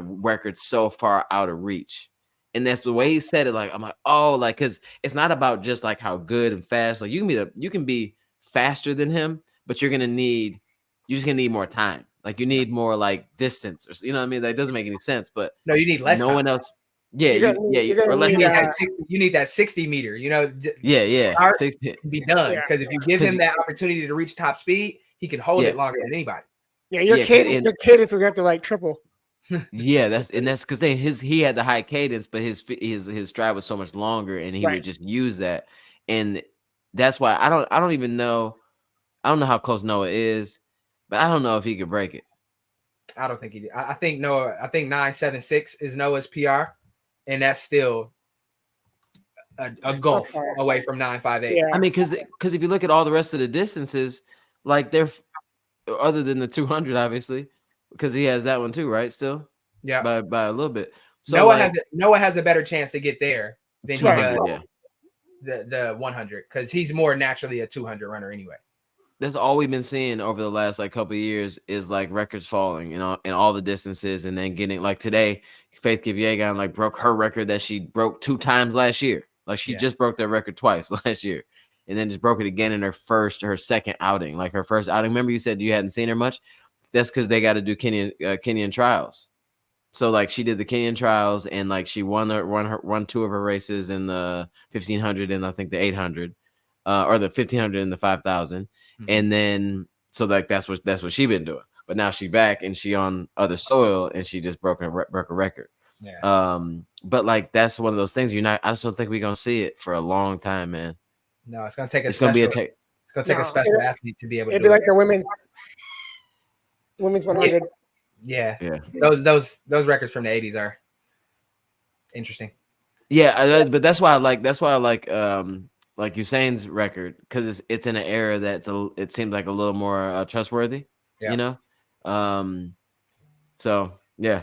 record so far out of reach. And that's the way he said it. Like I'm like, oh, like because it's not about just like how good and fast. Like you can be faster than him, but you're just gonna need more time. Like you need more like distance, or you know what I mean? That doesn't make any sense. But no, you need less. No time. one else. Yeah, or less. You need that 60 meter. You know. Yeah. 60 be done because if you give him that opportunity to reach top speed, he can hold it longer than anybody. Yeah, your cadence is going to like triple. Yeah, that's because he had the high cadence, but his stride was so much longer, and he would just use that, and that's why I don't even know. I don't know how close Noah is, but I don't know if he could break it. I don't think he did. I think 9.76 is Noah's PR, and that's still a gulf away from 9.58. Yeah. I mean, because if you look at all the rest of the distances, like they're other than the 200, obviously, because he has that one too, right? Still, yeah, by a little bit. So Noah has a better chance to get there than he does the 100 because he's more naturally a 200 runner anyway. That's all we've been seeing over the last like couple of years is like records falling, in all the distances, and then getting like today, Faith Kipyegon like broke her record that she broke 2 times last year. Like she just broke that record twice last year, and then just broke it again in her second outing. Like her first outing. Remember you said you hadn't seen her much? That's because they got to do Kenyan trials. So like she did the Kenyan trials, and like she won 2 of her races in the 1500 and I think the 800, or the 1500 and the 5000. And then so like that's what she been doing, but now she back and she on other soil and she just broke a record. But like that's one of those things I just don't think we're gonna see it for a long time, man. No, it's gonna take a special athlete to be able to do it. It'd be like the women's 100. Yeah. Those records from the 80s are interesting. Yeah, but that's why I like Usain's record, because it's in an era it seems like a little more trustworthy, So yeah,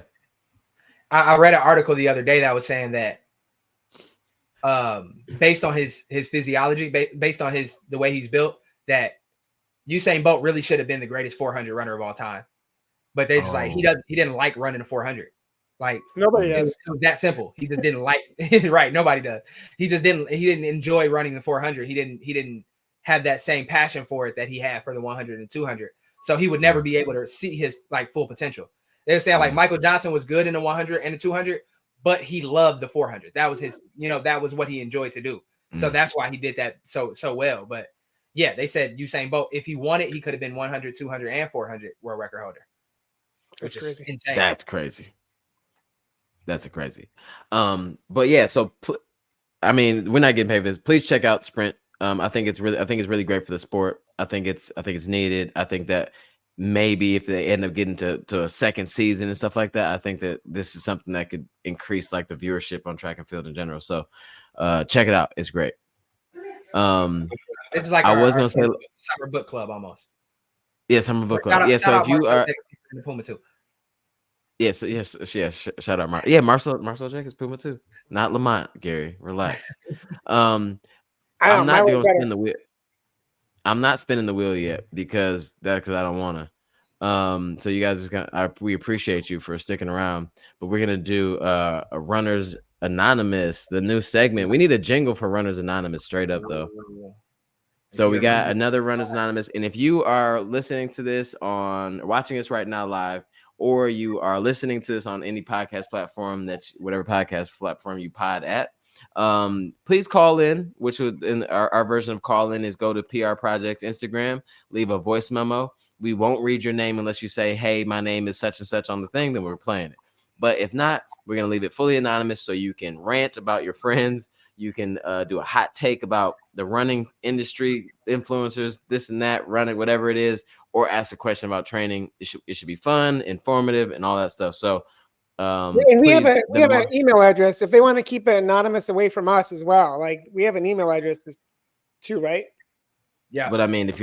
I read an article the other day that was saying that based on his physiology, based on the way he's built, that Usain Bolt really should have been the greatest 400 runner of all time, but they're just like he didn't like running a 400. Like nobody does. It was that simple. He just didn't like right. Nobody does. He didn't enjoy running the 400. He didn't have that same passion for it that he had for the 100 and 200. So he would never be able to see his like full potential. They were saying like Michael Johnson was good in the 100 and the 200, but he loved the 400. That was his, that was what he enjoyed to do. So that's why he did that so well. But yeah, they said Usain Bolt, if he wanted, he could have been 100, 200, and 400 world record holder. That's crazy. Insane. That's crazy. That's crazy. But yeah, so I mean, we're not getting paid for this. Please check out Sprint. I think it's really great for the sport. I think it's needed. I think that maybe if they end up getting to a second season and stuff like that, I think that this is something that could increase like the viewership on track and field in general. So check it out. It's great. It's like I was gonna say summer book club almost. Yeah, summer book club. Yeah, so if you are in Puma too. Yes. Shout out, Marcel Jacobs, Puma too. Not Lamont, Gary. Relax. I'm not going to spin the wheel. I'm not spinning the wheel yet because I don't want to. So you guys we appreciate you for sticking around, but we're gonna do a Runners Anonymous, the new segment. We need a jingle for Runners Anonymous, straight up though. So we got another Runners Anonymous, and if you are listening to this watching us right now live, or you are listening to this on any podcast platform whatever podcast platform you pod at, please call in, which would in our version of call in is go to PR Project's Instagram, leave a voice memo. We won't read your name unless you say, hey, my name is such and such on the thing, then we're playing it. But if not, we're going to leave it fully anonymous so you can rant about your friends. You can do a hot take about the running industry, influencers, this and that, running, whatever it is, or ask a question about training. It should be fun, informative, and all that stuff. So, and we have an email address if they want to keep it anonymous away from us as well. Like we have an email address too, right? Yeah. But I mean, if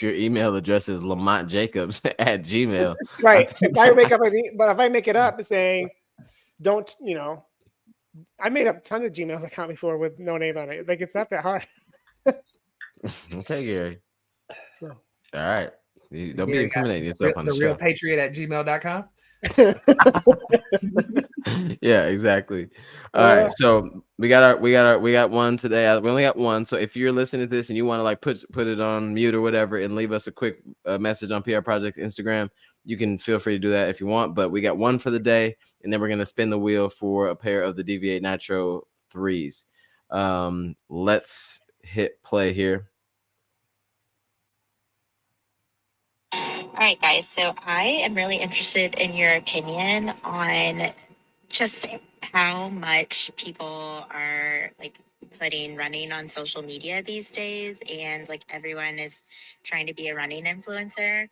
your email address is LamontJacobs@gmail, right? If I make it up saying, don't, I made up tons of Gmails account before with no name on it. Like it's not that hard. Okay, Gary. So. All right. Don't be incriminating yourself on the show. The real patriot at gmail.com. Yeah, exactly. All right, so we got one today. We only got one. So if you're listening to this and you want to like put it on mute or whatever and leave us a quick message on PR Project Instagram, you can feel free to do that if you want. But we got one for the day, and then we're gonna spin the wheel for a pair of the Deviate Nitro 3s. Let's hit play here. All right, guys. So I am really interested in your opinion on just how much people are like putting running on social media these days, and like everyone is trying to be a running influencer.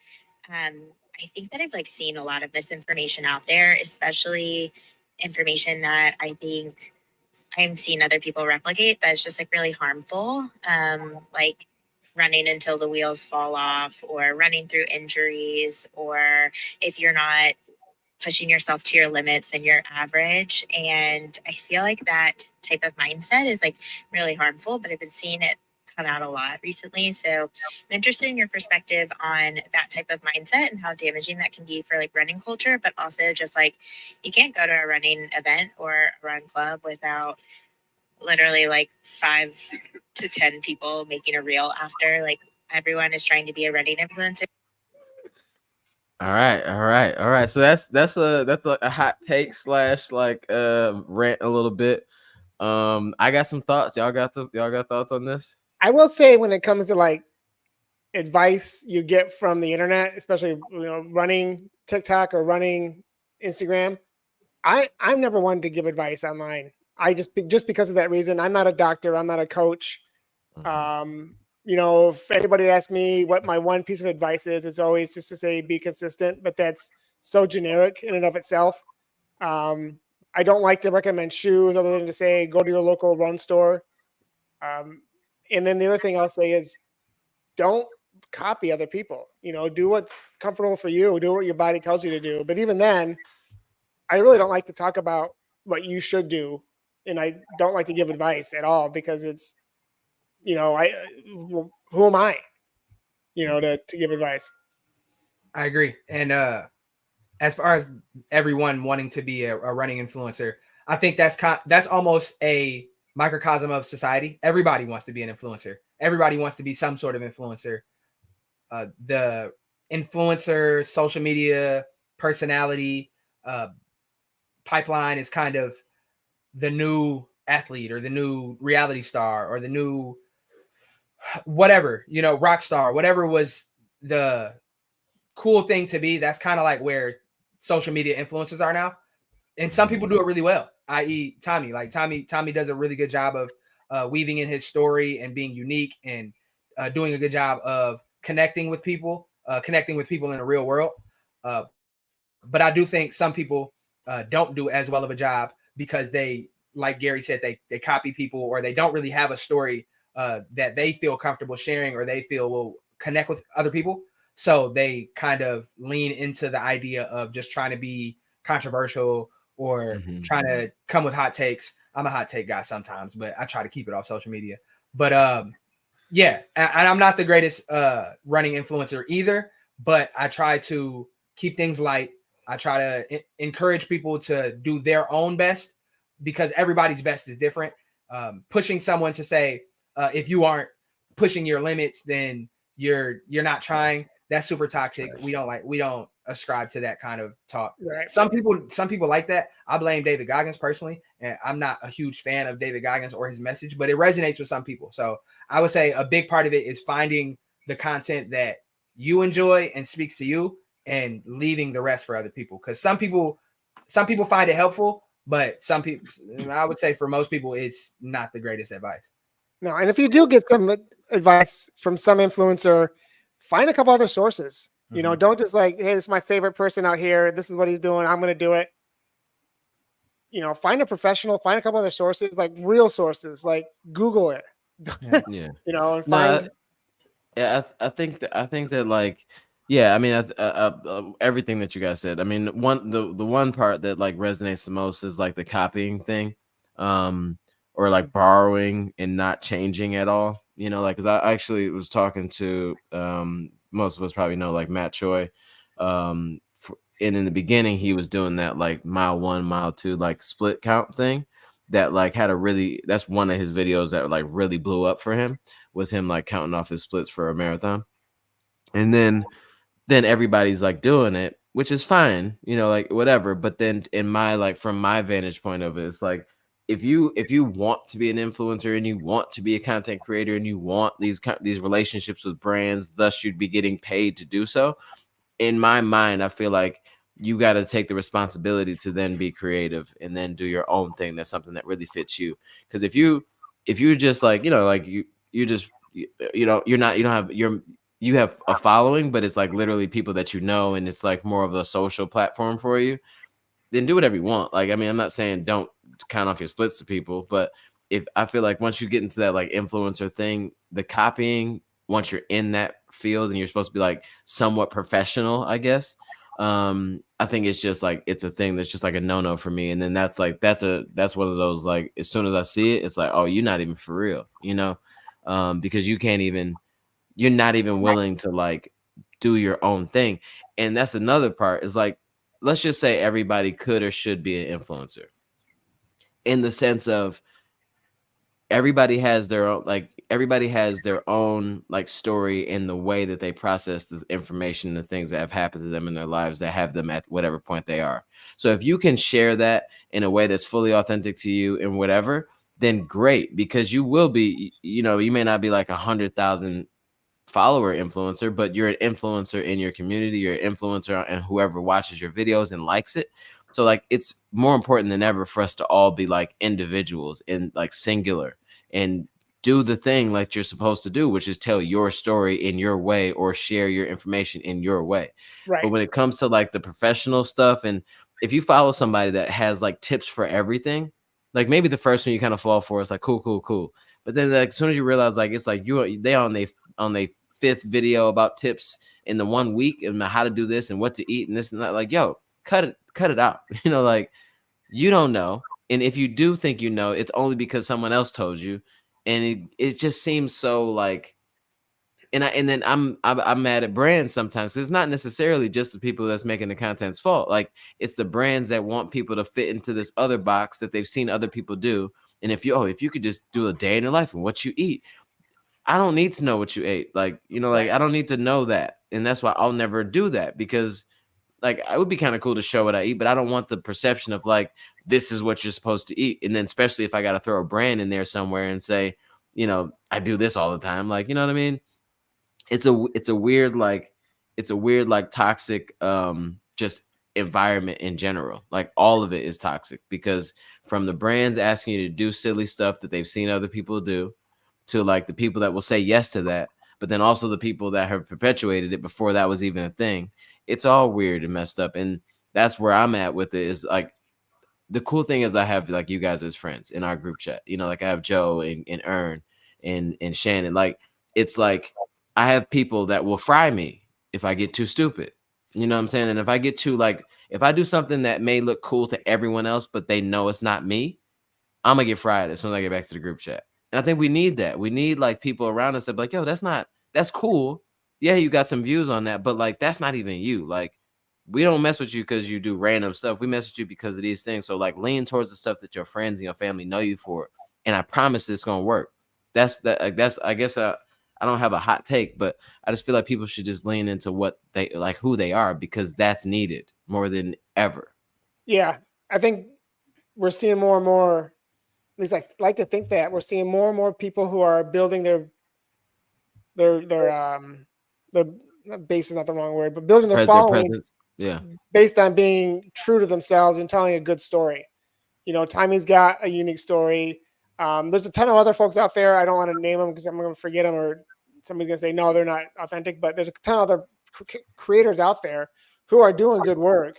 I think that I've like seen a lot of misinformation out there, especially information that I think I'm seeing other people replicate that's just like really harmful. Like running until the wheels fall off, or running through injuries, or if you're not pushing yourself to your limits, then you're average. And I feel like that type of mindset is like really harmful, but I've been seeing it come out a lot recently. So I'm interested in your perspective on that type of mindset and how damaging that can be for like running culture, but also just like you can't go to a running event or a run club without literally like 5 to 10 people making a reel after. Like everyone is trying to be a running influencer. All right. So that's a hot take / like rant a little bit. I got some thoughts. Y'all got thoughts on this? I will say when it comes to like advice you get from the internet, especially running TikTok or running Instagram, I'm never one to give advice online. I just because of that reason. I'm not a doctor. I'm not a coach. If anybody asks me what my one piece of advice is, it's always just to say be consistent. But that's so generic in and of itself. I don't like to recommend shoes other than to say go to your local run store. And then the other thing I'll say is don't copy other people. Do what's comfortable for you. Do what your body tells you to do. But even then, I really don't like to talk about what you should do. And I don't like to give advice at all because it's, who am I, to give advice? I agree. And as far as everyone wanting to be a running influencer, I think that's almost a microcosm of society. Everybody wants to be an influencer. Everybody wants to be some sort of influencer. The influencer, social media, personality pipeline is kind of the new athlete or the new reality star or the new whatever, rock star, whatever was the cool thing to be. That's kind of like where social media influencers are now. And some people do it really well, i.e. Tommy. Like Tommy does a really good job of weaving in his story and being unique and doing a good job of connecting with people in the real world. But I do think some people don't do as well of a job because they, like Gary said, they copy people, or they don't really have a story that they feel comfortable sharing or they feel will connect with other people. So they kind of lean into the idea of just trying to be controversial or trying to come with hot takes. I'm a hot take guy sometimes, but I try to keep it off social media. But yeah, and I'm not the greatest running influencer either, but I try to keep things light. I try to encourage people to do their own best because everybody's best is different. Pushing someone to say, if you aren't pushing your limits, then you're not trying. That's super toxic. We don't ascribe to that kind of talk. Right. Some people like that. I blame David Goggins personally, and I'm not a huge fan of David Goggins or his message, but it resonates with some people. So I would say a big part of it is finding the content that you enjoy and speaks to you and leaving the rest for other people. Because some people some people find it helpful, but some people, I would say for most people, it's not the greatest advice. No, and if you do get some advice from some influencer, find a couple other sources. You know, don't just like, hey, this is my favorite person out here. This is what he's doing. I'm going to do it. You know, find a professional, find a couple other sources, like real sources, like Google it. Yeah. You know, and find. Yeah, I think that like, yeah, I mean, everything that you guys said. I mean, the one part that like resonates the most is like the copying thing, or like borrowing and not changing at all. You know, like, because I actually was talking to most of us probably know like Matt Choi, and in the beginning he was doing that like mile 1, mile 2 like split count thing that like had a really, that's one of his videos that like really blew up for him, was him like counting off his splits for a marathon. And then everybody's like doing it, which is fine, you know, like whatever. But then in my, like, from my vantage point of it, it's like, if you want to be an influencer and you want to be a content creator and you want these relationships with brands, thus you'd be getting paid to do so. In my mind, I feel like you got to take the responsibility to then be creative and then do your own thing. That's something that really fits you. Because if you're just like, you know, like you just, you know, you have a following, but it's like literally people that you know, and it's like more of a social platform for you, then do whatever you want. Like, I mean, I'm not saying don't count off your splits to people, but if I feel like once you get into that like influencer thing, the copying, once you're in that field and you're supposed to be like somewhat professional, I guess, I think it's just like, it's a thing that's just like a no-no for me. And then that's like, that's one of those, like, as soon as I see it, it's like, oh, you're not even for real, you know? Because you're not even willing to like do your own thing. And that's another part, is like, let's just say everybody could or should be an influencer, in the sense of everybody has their own like story in the way that they process the information, the things that have happened to them in their lives that have them at whatever point they are. So if you can share that in a way that's fully authentic to you and whatever, then great, because you will be, you know, you may not be like 100,000 follower influencer, but you're an influencer in your community. You're an influencer, and whoever watches your videos and likes it. So like, it's more important than ever for us to all be like individuals and like singular, and do the thing like you're supposed to do, which is tell your story in your way or share your information in your way. Right. But when it comes to like the professional stuff, and if you follow somebody that has like tips for everything, like maybe the first one you kind of fall for is like cool. But then like, as soon as you realize like, it's like they on their 5th video about tips in the 1 week and how to do this and what to eat and this and that, like, yo, cut it out. You know, like, you don't know. And if you do think you know, it's only because someone else told you. And it just seems so like, and then I'm mad at brands sometimes. It's not necessarily just the people that's making the content's fault. Like, it's the brands that want people to fit into this other box that they've seen other people do. And if you could just do a day in your life and what you eat, I don't need to know what you ate. Like, you know, like, I don't need to know that. And that's why I'll never do that, because like, it would be kind of cool to show what I eat, but I don't want the perception of like, this is what you're supposed to eat. And then especially if I got to throw a brand in there somewhere and say, you know, I do this all the time. Like, you know what I mean? It's a weird toxic, just environment in general. Like, all of it is toxic, because from the brands asking you to do silly stuff that they've seen other people do, to like the people that will say yes to that, but then also the people that have perpetuated it before that was even a thing. It's all weird and messed up. And that's where I'm at with it, is like, the cool thing is I have like you guys as friends in our group chat, you know, like I have Joe and Ern and Shannon. Like, it's like, I have people that will fry me if I get too stupid, you know what I'm saying? And if I get too, like, if I do something that may look cool to everyone else, but they know it's not me, I'm gonna get fried as soon as I get back to the group chat. And I think we need that. We need like people around us that be like, yo, that's cool. Yeah, you got some views on that, but like, that's not even you. Like, we don't mess with you because you do random stuff. We mess with you because of these things. So like, lean towards the stuff that your friends and your family know you for. And I promise it's gonna work. That's I guess I don't have a hot take, but I just feel like people should just lean into what they like, who they are, because that's needed more than ever. Yeah, I think we're seeing more and more. At least I like to think that we're seeing more and more people who are building their base is not the wrong word, but building their following. Yeah. based on being true to themselves and telling a good story. You know, Tommy's got a unique story. There's a ton of other folks out there. I don't want to name them because I'm going to forget them, or somebody's going to say, no, they're not authentic. But there's a ton of other creators out there who are doing good work,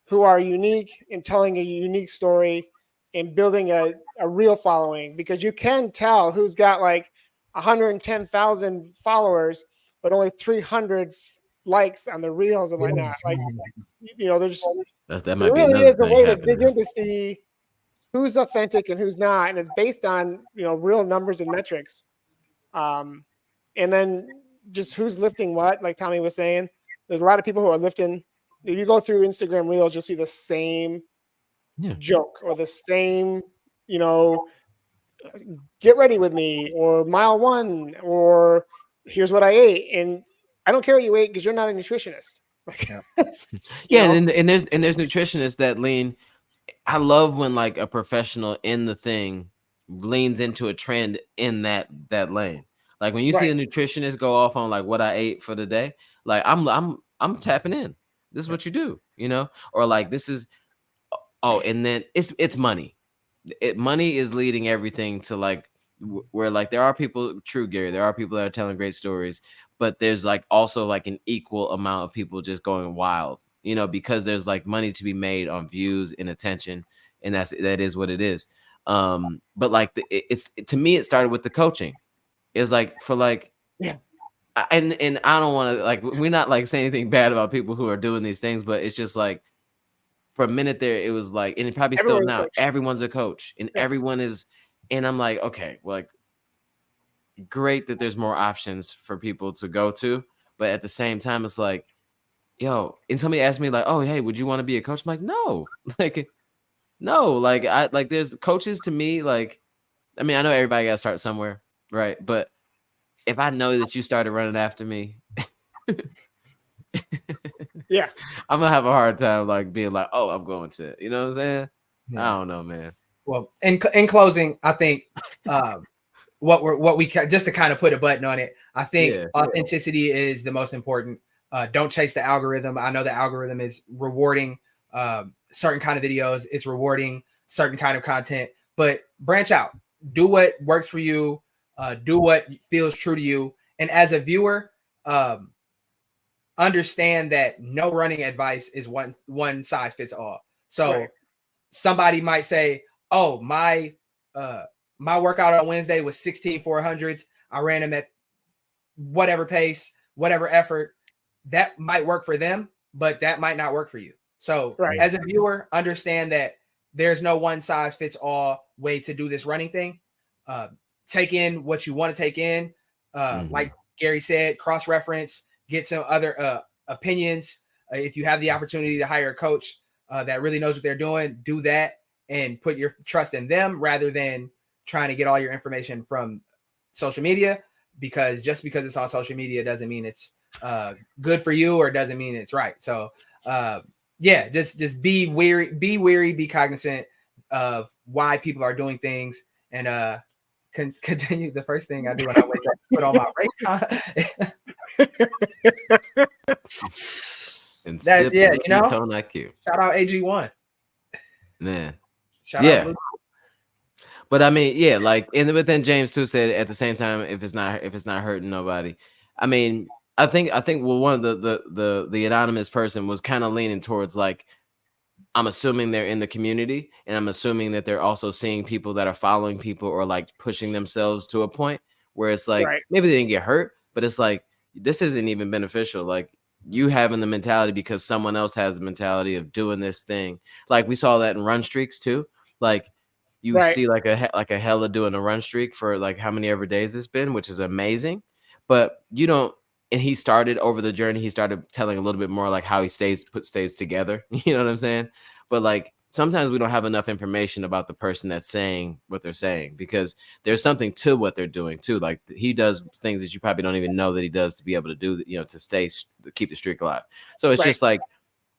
who are unique in telling a unique story and building a real following, because you can tell who's got like 110,000 followers, but only 300 likes on the reels and whatnot. Like, you know, That there might be really another is a thing way to happening. dig in to see who's authentic and who's not, and it's based on, you know, real numbers and metrics, and then just who's lifting what. Like Tommy was saying, there's a lot of people who are lifting. If you go through Instagram Reels, you'll see the same joke or the same, you know, get ready with me, or mile one, or here's what I ate. And I don't care what you ate because you're not a nutritionist. Yeah, and there's nutritionists that lean. I love when like a professional in the thing leans into a trend in that lane. Like when you see a nutritionist go off on like what I ate for the day, like I'm tapping in. This is what you do, you know? Or like this is and then it's money. Money is leading everything to like where like there are people, true Gary, there are people that are telling great stories, but there's like also like an equal amount of people just going wild, you know, because there's like money to be made on views and attention, and that is what it is. But like it's to me, it started with the coaching. It was like for like and I don't want to like, we're not like saying anything bad about people who are doing these things, but it's just like for a minute there, it was like, and it probably still now, everyone's a coach and everyone is, and I'm like, okay, well, like, great that there's more options for people to go to, but at the same time, it's like, yo, and somebody asked me like, oh, hey, would you want to be a coach? I'm like, no, like I like there's coaches to me, like, I mean, I know everybody got to start somewhere, right? But if I know that you started running after me, yeah, I'm gonna have a hard time like being like, oh, I'm going to, you know what I'm saying? Yeah. I don't know, man. Well, in closing, I think what we just to kind of put a button on it, I think authenticity is the most important. Don't chase the algorithm. I know the algorithm is rewarding certain kind of videos. It's rewarding certain kind of content, but branch out. Do what works for you. Do what feels true to you. And as a viewer, understand that no running advice is one size fits all. So somebody might say, oh, my workout on Wednesday was 16,400s. I ran them at whatever pace, whatever effort. That might work for them, but that might not work for you. So as a viewer, understand that there's no one size fits all way to do this running thing. Take in what you want to take in. Like Gary said, cross-reference, get some other opinions. If you have the opportunity to hire a coach that really knows what they're doing, do that and put your trust in them rather than trying to get all your information from social media, because just because it's on social media doesn't mean it's good for you or doesn't mean it's right. So just be wary, be cognizant of why people are doing things, and continue. The first thing I do when I wake up, put on my race on. That, yeah, you know, shout out AG1, man. Shout out Blue. But I mean, yeah, like, and but then James too said at the same time, if it's not hurting nobody. I mean, I think well, one of the anonymous person was kind of leaning towards like, I'm assuming they're in the community, and I'm assuming that they're also seeing people that are following people or like pushing themselves to a point where it's like maybe they didn't get hurt, but it's like this isn't even beneficial. Like you having the mentality because someone else has the mentality of doing this thing. Like we saw that in run streaks too. Like you see like a hella doing a run streak for like how many ever days it's been, which is amazing. But you don't. And he started over the journey. He started telling a little bit more like how he stays together. You know what I'm saying? But like sometimes we don't have enough information about the person that's saying what they're saying, because there's something to what they're doing too. Like he does things that you probably don't even know that he does to be able to do, you know, to keep the streak alive. So it's just like,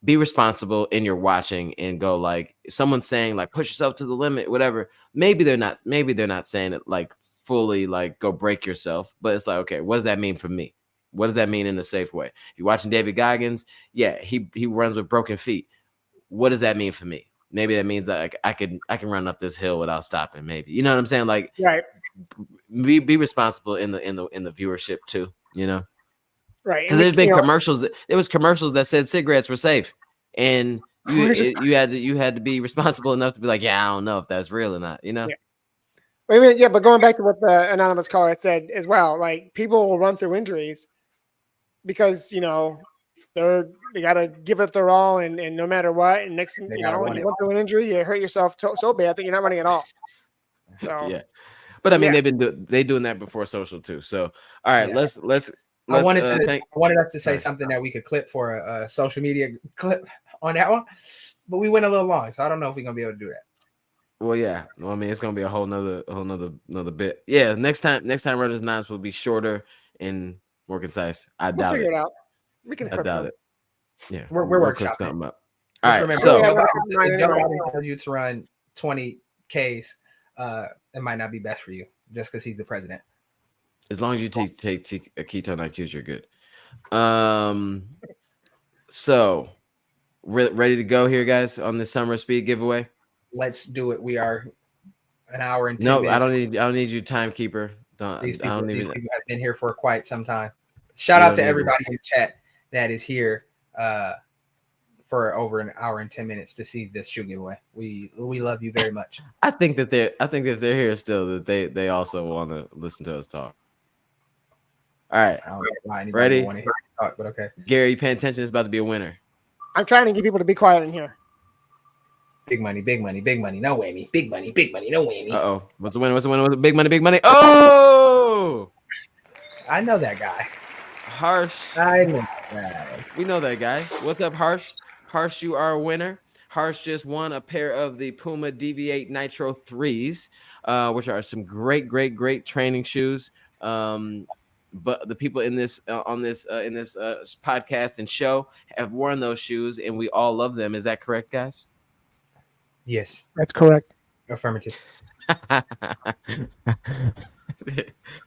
be responsible in your watching and go like, if someone's saying like push yourself to the limit, whatever. Maybe they're not saying it like fully like go break yourself, but it's like, okay, what does that mean for me? What does that mean in a safe way? If you're watching David Goggins, yeah, he runs with broken feet. What does that mean for me? Maybe that means that I can run up this hill without stopping. Maybe, you know what I'm saying? Like, Right. Be responsible in the viewership too. You know, Right. because there's been commercials. There was commercials that said cigarettes were safe, and you had to be responsible enough to be like, yeah, I don't know if that's real or not. You know. Yeah. Wait a minute, yeah, but going back to what the anonymous caller said as well, like people will run through injuries because they got to give it their all, and no matter what, and next thing when you run through an injury, you hurt yourself so bad that you're not running at all. So yeah, but I mean, they doing that before social too. So all right, let's. I wanted us to say something that we could clip for a social media clip on that one, but we went a little long, so I don't know if we're gonna be able to do that. Well, yeah. Well, I mean, it's gonna be a whole nother bit. Yeah, next time Runners Knives will be shorter and more concise. We'll figure it out. We can clip doubt it. Yeah, we're workshopping something up. All right, remember, so if Joe Biden tells you to run 20 Ks, it might not be best for you just because he's the president. As long as you take a ketone IQs, you're good. So ready to go here, guys, on this summer speed giveaway. Let's do it. We are an hour and 10 No, minutes. I don't need you, timekeeper. These people have been here for quite some time. Shout out to everybody in the chat that is here for over an hour and 10 minutes to see this shoe giveaway. We love you very much. I think if they're here still, that they also want to listen to us talk. All right, I don't know why anybody ready? Want to hear me talk, but okay. Gary, you paying attention? It's about to be a winner. I'm trying to get people to be quiet in here. Big money, big money, big money, no whammy. Big money, no whammy. Uh-oh. What's the winner? Big money, big money. Oh! I know that guy. Harsh. I know that guy. We know that guy. What's up, Harsh? Harsh, you are a winner. Harsh just won a pair of the Puma Deviate Nitro 3s, which are some great training shoes. But the people in this podcast and show have worn those shoes, and we all love them. Is that correct, guys? Yes, that's correct. Affirmative.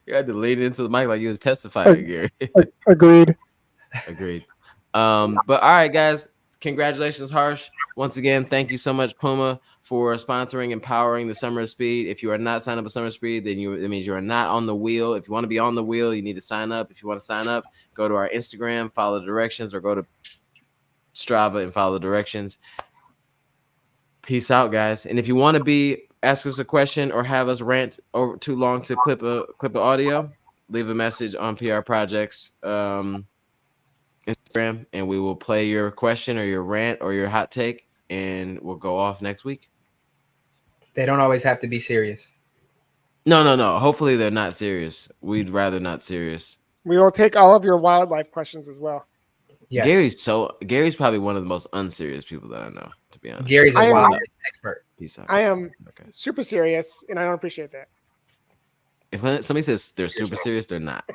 You had to lean into the mic like you was testifying, Gary. Agreed. But all right, guys, congratulations, Harsh. Once again, thank you so much, Puma, for sponsoring and powering the Summer of Speed. If you are not signed up for Summer Speed, then it means you are not on the wheel. If you want to be on the wheel, you need to sign up. If you want to sign up, go to our Instagram, follow the directions, or go to Strava and follow the directions. Peace out, guys. And if you want to ask us a question or have us rant over too long to clip a audio, leave a message on PR Projects Instagram, and we will play your question or your rant or your hot take, and we'll go off next week. They don't always have to be serious. No. Hopefully they're not serious. We'd rather not serious. We will take all of your wildlife questions as well. Yes. Gary's probably one of the most unserious people that I know, to be honest. Gary's a wildlife expert. Peace out. I am super serious, and I don't appreciate that. If somebody says they're super serious, they're not.